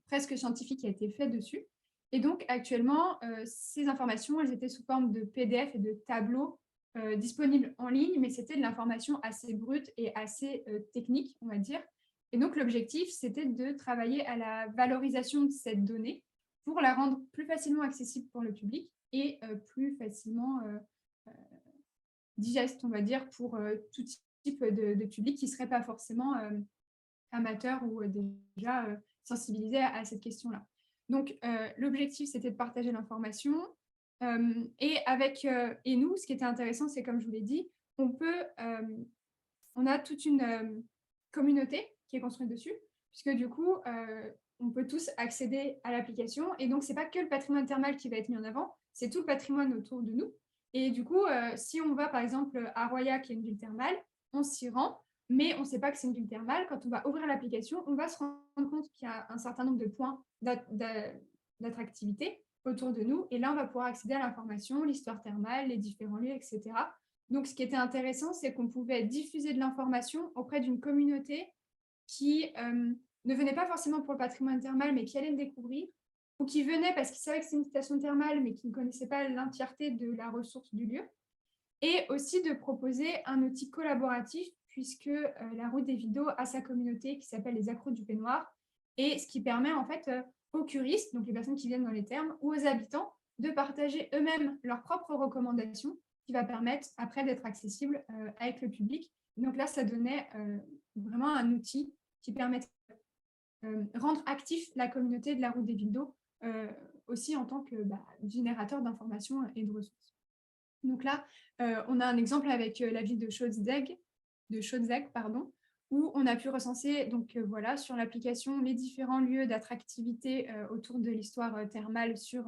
presque scientifique qui a été fait dessus. Et donc, actuellement, ces informations, elles étaient sous forme de PDF et de tableaux disponibles en ligne, mais c'était de l'information assez brute et assez technique, on va dire. Et donc, l'objectif, c'était de travailler à la valorisation de cette donnée pour la rendre plus facilement accessible pour le public et plus facilement digeste, on va dire, pour tout type de public qui ne serait pas forcément amateur ou déjà sensibilisé à cette question-là. Donc, l'objectif, c'était de partager l'information. Et nous, ce qui était intéressant, c'est comme je vous l'ai dit, on a toute une communauté qui est construite dessus, puisque du coup, on peut tous accéder à l'application. Et donc, ce n'est pas que le patrimoine thermal qui va être mis en avant, c'est tout le patrimoine autour de nous. Et du coup, si on va par exemple à Roya, qui est une ville thermale, on s'y rend, mais on ne sait pas que c'est une ville thermale. Quand on va ouvrir l'application, on va se rendre compte qu'il y a un certain nombre de points d'attractivité autour de nous. Et là, on va pouvoir accéder à l'information, l'histoire thermale, les différents lieux, etc. Donc, ce qui était intéressant, c'est qu'on pouvait diffuser de l'information auprès d'une communauté qui ne venait pas forcément pour le patrimoine thermal, mais qui allait le découvrir, ou qui venait parce qu'ils savaient que c'est une station thermale, mais qui ne connaissaient pas l'entièreté de la ressource du lieu. Et aussi de proposer un outil collaboratif, puisque la route des Vidos a sa communauté qui s'appelle les accros du peignoir, et ce qui permet en fait aux curistes, donc les personnes qui viennent dans les thermes, ou aux habitants, de partager eux-mêmes leurs propres recommandations, qui va permettre après d'être accessible avec le public. Donc là, ça donnait vraiment un outil qui permet de rendre actif la communauté de la route des Vidos, aussi en tant que générateur d'informations et de ressources. Donc là, on a un exemple avec la ville de Schotzdegg, où on a pu recenser donc, voilà, sur l'application les différents lieux d'attractivité autour de l'histoire thermale sur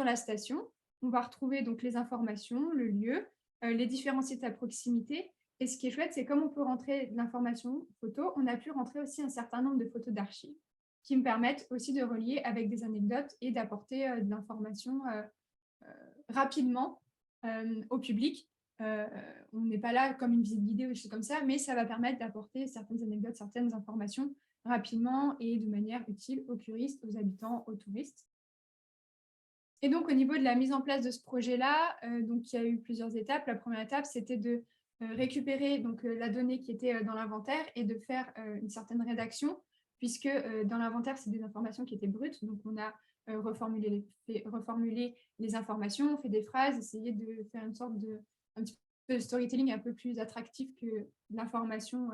la station. On va retrouver donc les informations, le lieu, les différents sites à proximité. Et ce qui est chouette, c'est comme on peut rentrer de l'information photo, on a pu rentrer aussi un certain nombre de photos d'archives qui me permettent aussi de relier avec des anecdotes et d'apporter de l'information rapidement au public. On n'est pas là comme une visite guidée ou des choses comme ça, mais ça va permettre d'apporter certaines anecdotes, certaines informations rapidement et de manière utile aux curistes, aux habitants, aux touristes. Et donc, au niveau de la mise en place de ce projet-là, donc, il y a eu plusieurs étapes. La première étape, c'était de récupérer donc, la donnée qui était dans l'inventaire et de faire une certaine rédaction, puisque dans l'inventaire, c'est des informations qui étaient brutes. Donc, on a reformulé les informations, fait des phrases, essayé de faire une sorte de un petit peu de storytelling un peu plus attractif que l'information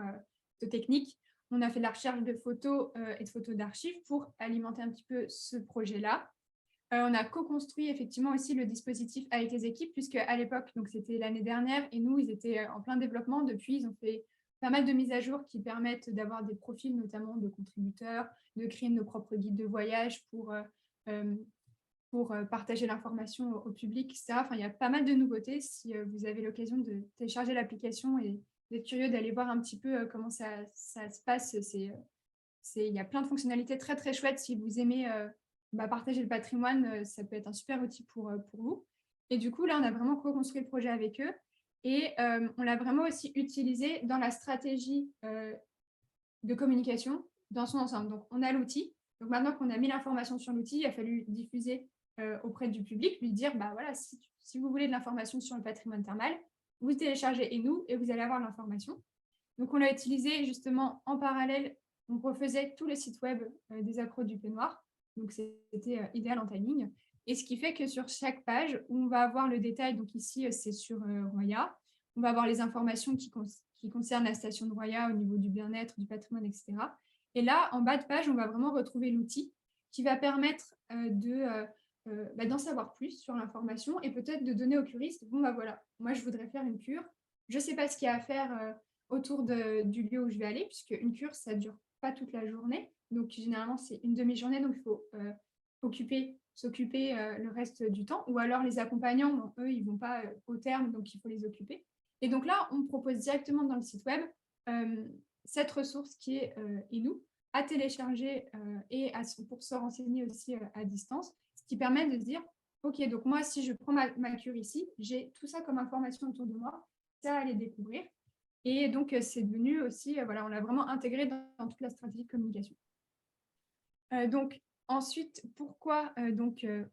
technique. On a fait de la recherche de photos et de photos d'archives pour alimenter un petit peu ce projet-là. On a co-construit effectivement aussi le dispositif avec les équipes, puisque à l'époque, donc c'était l'année dernière, et nous, ils étaient en plein développement. Depuis, ils ont fait pas mal de mises à jour qui permettent d'avoir des profils, notamment de contributeurs, de créer nos propres guides de voyage pour partager l'information au public, etc. Enfin, il y a pas mal de nouveautés. Si vous avez l'occasion de télécharger l'application et d'être curieux d'aller voir un petit peu comment ça se passe, il y a plein de fonctionnalités très, très chouettes. Si vous aimez partager le patrimoine, ça peut être un super outil pour vous. Et du coup, là, on a vraiment co-construit le projet avec eux. Et on l'a vraiment aussi utilisé dans la stratégie de communication dans son ensemble. Donc, on a l'outil. Donc, maintenant qu'on a mis l'information sur l'outil, il a fallu diffuser auprès du public, lui dire, voilà, si vous voulez de l'information sur le patrimoine thermal, vous téléchargez ENOU et vous allez avoir l'information. Donc, on l'a utilisé justement en parallèle. On refaisait tous les sites web des accros du peignoir. Donc, c'était idéal en timing. Et ce qui fait que sur chaque page, où on va avoir le détail, donc ici, c'est sur Roya, on va avoir les informations qui concernent la station de Roya au niveau du bien-être, du patrimoine, etc. Et là, en bas de page, on va vraiment retrouver l'outil qui va permettre d'en savoir plus sur l'information et peut-être de donner aux curistes, voilà, moi, je voudrais faire une cure. Je ne sais pas ce qu'il y a à faire autour du lieu où je vais aller, puisque une cure, ça ne dure pas toute la journée. Donc, généralement, c'est une demi-journée, donc il faut s'occuper le reste du temps. Ou alors, les accompagnants, eux, ils ne vont pas au terme, donc il faut les occuper. Et donc là, on propose directement dans le site web cette ressource qui est ENOU à télécharger et pour se renseigner aussi à distance. Ce ce qui permet de se dire, OK, donc moi, si je prends ma cure ici, j'ai tout ça comme information autour de moi, ça à aller découvrir. Et donc, c'est devenu aussi, voilà, on l'a vraiment intégré dans toute la stratégie de communication. Donc, ensuite, pourquoi,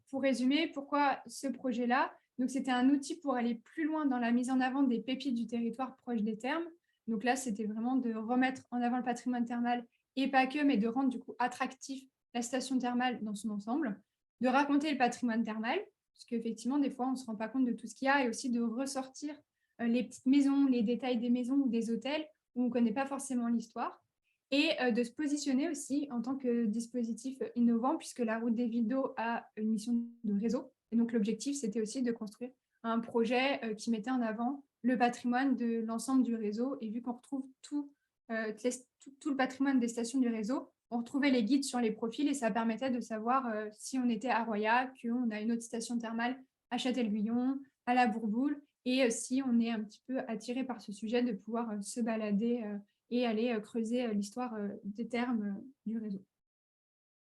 pour résumer, pourquoi ce projet-là? Donc, c'était un outil pour aller plus loin dans la mise en avant des pépites du territoire proche des thermes. Donc là, c'était vraiment de remettre en avant le patrimoine thermal et pas que, mais de rendre du coup attractif la station thermale dans son ensemble, de raconter le patrimoine thermal, parce qu'effectivement, des fois, on ne se rend pas compte de tout ce qu'il y a, et aussi de ressortir les petites maisons, les détails des maisons ou des hôtels où on ne connaît pas forcément l'histoire, et de se positionner aussi en tant que dispositif innovant, puisque la route des villes d'eau a une mission de réseau. Et donc, l'objectif, c'était aussi de construire un projet qui mettait en avant le patrimoine de l'ensemble du réseau. Et vu qu'on retrouve tout le patrimoine des stations du réseau, on retrouvait les guides sur les profils et ça permettait de savoir si on était à Roya, qu'on a une autre station thermale à Châtel-Guyon, à la Bourboule, et si on est un petit peu attiré par ce sujet, de pouvoir se balader et aller creuser l'histoire des thermes du réseau.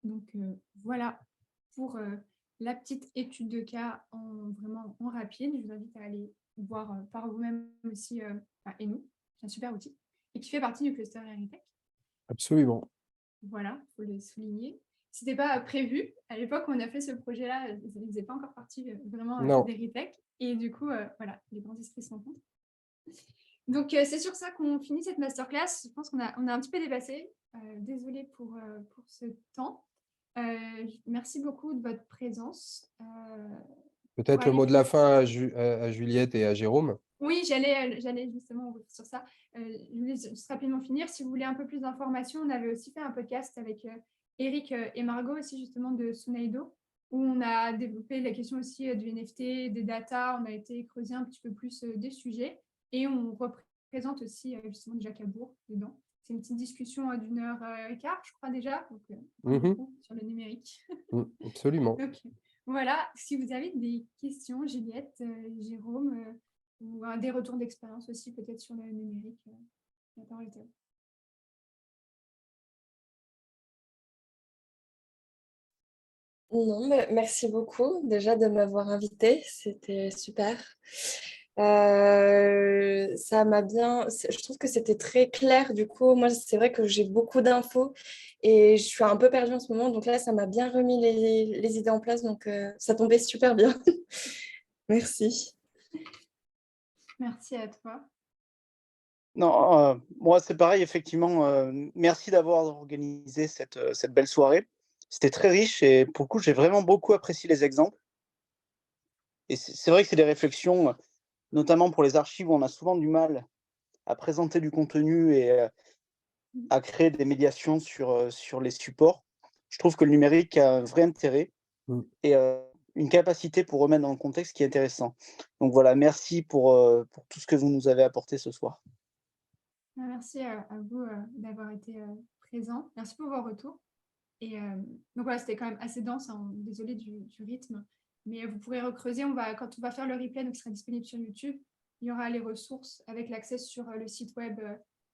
Donc voilà pour la petite étude de cas vraiment en rapide. Je vous invite à aller voir par vous-même aussi Enu, c'est un super outil, et qui fait partie du cluster Heritage. Absolument. Voilà, il faut le souligner. Ce n'était pas prévu. À l'époque où on a fait ce projet-là, ça ne faisait pas encore partie vraiment d'Heritage. Et du coup, voilà, les grands esprits se rencontrent. Donc, c'est sur ça qu'on finit cette masterclass. Je pense qu'on a un petit peu dépassé. Désolée pour ce temps. Merci beaucoup de votre présence. Peut-être le mot de la fin à Juliette et à Jérôme. Oui, j'allais justement sur ça. Je voulais juste rapidement finir. Si vous voulez un peu plus d'informations, on avait aussi fait un podcast avec Eric et Margot, aussi justement de Sunaido, où on a développé la question aussi du NFT, des data. On a été creuser un petit peu plus des sujets. Et on représente aussi justement Jacques Abour dedans. C'est une petite discussion d'1h15, je crois déjà, donc, sur le numérique. Absolument. Donc, voilà, si vous avez des questions, Juliette, Jérôme, ou des retours d'expérience aussi peut-être sur le numérique, la parole est à vous. Non, mais merci beaucoup déjà de m'avoir invitée, c'était super. Ça m'a bien, je trouve que c'était très clair du coup. Moi, c'est vrai que j'ai beaucoup d'infos et je suis un peu perdue en ce moment, donc là, ça m'a bien remis les idées en place, donc ça tombait super bien. Merci. Merci à toi. Non, moi, c'est pareil, effectivement. Merci d'avoir organisé cette belle soirée. C'était très riche et pour le coup, j'ai vraiment beaucoup apprécié les exemples. Et c'est vrai que c'est des réflexions, notamment pour les archives, où on a souvent du mal à présenter du contenu et à créer des médiations sur les supports. Je trouve que le numérique a un vrai intérêt et une capacité pour remettre dans le contexte qui est intéressant. Donc voilà, merci pour tout ce que vous nous avez apporté ce soir. Merci à vous d'avoir été présent. Merci pour vos retours. Et donc voilà, c'était quand même assez dense, hein. Désolée du rythme, mais vous pourrez recreuser. Quand on va faire le replay, donc qui sera disponible sur YouTube, il y aura les ressources avec l'accès sur le site web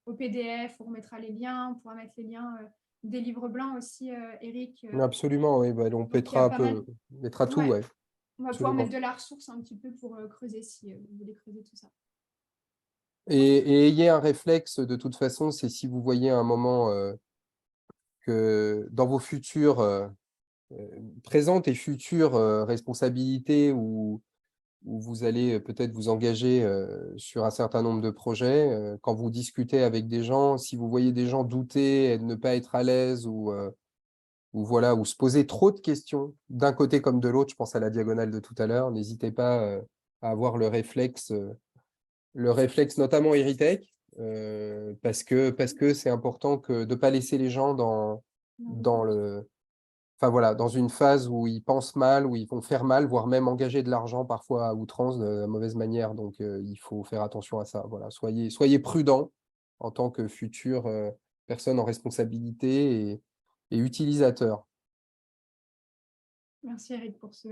au PDF. On remettra les liens, on pourra mettre les liens des livres blancs aussi, Eric. Absolument, oui. Bah, on mettra tout, ouais. On va pouvoir mettre de la ressource un petit peu pour creuser si vous voulez creuser tout ça. Et ayez un réflexe, de toute façon, c'est si vous voyez un moment que dans vos futures présentes et futures responsabilités où vous allez peut-être vous engager sur un certain nombre de projets, quand vous discutez avec des gens, si vous voyez des gens douter et ne pas être à l'aise ou voilà, ou se poser trop de questions d'un côté comme de l'autre, je pense à la diagonale de tout à l'heure, n'hésitez pas à avoir le réflexe notamment Heritage, parce que c'est important de ne pas laisser les gens dans une phase où ils pensent mal, où ils vont faire mal, voire même engager de l'argent parfois à outrance de la mauvaise manière. Donc, il faut faire attention à ça. Voilà, soyez prudents en tant que future personne en responsabilité et utilisateur. Merci Eric pour ce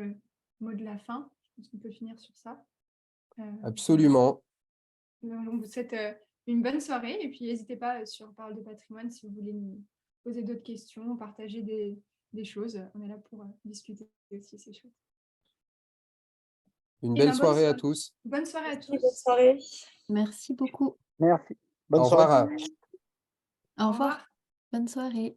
mot de la fin. Je pense qu'on peut finir sur ça. Absolument. On vous souhaite une bonne soirée et puis n'hésitez pas sur Parole de patrimoine si vous voulez nous poser d'autres questions, partager des des choses. On est là pour discuter aussi, c'est chouette. Une Eh belle ben, bonne soirée à soirée. tous. Bonne soirée à Merci, bonne tous. soirée. Merci beaucoup. Merci. Bonne Au soirée. revoir. Au Au revoir. revoir. Bonne soirée.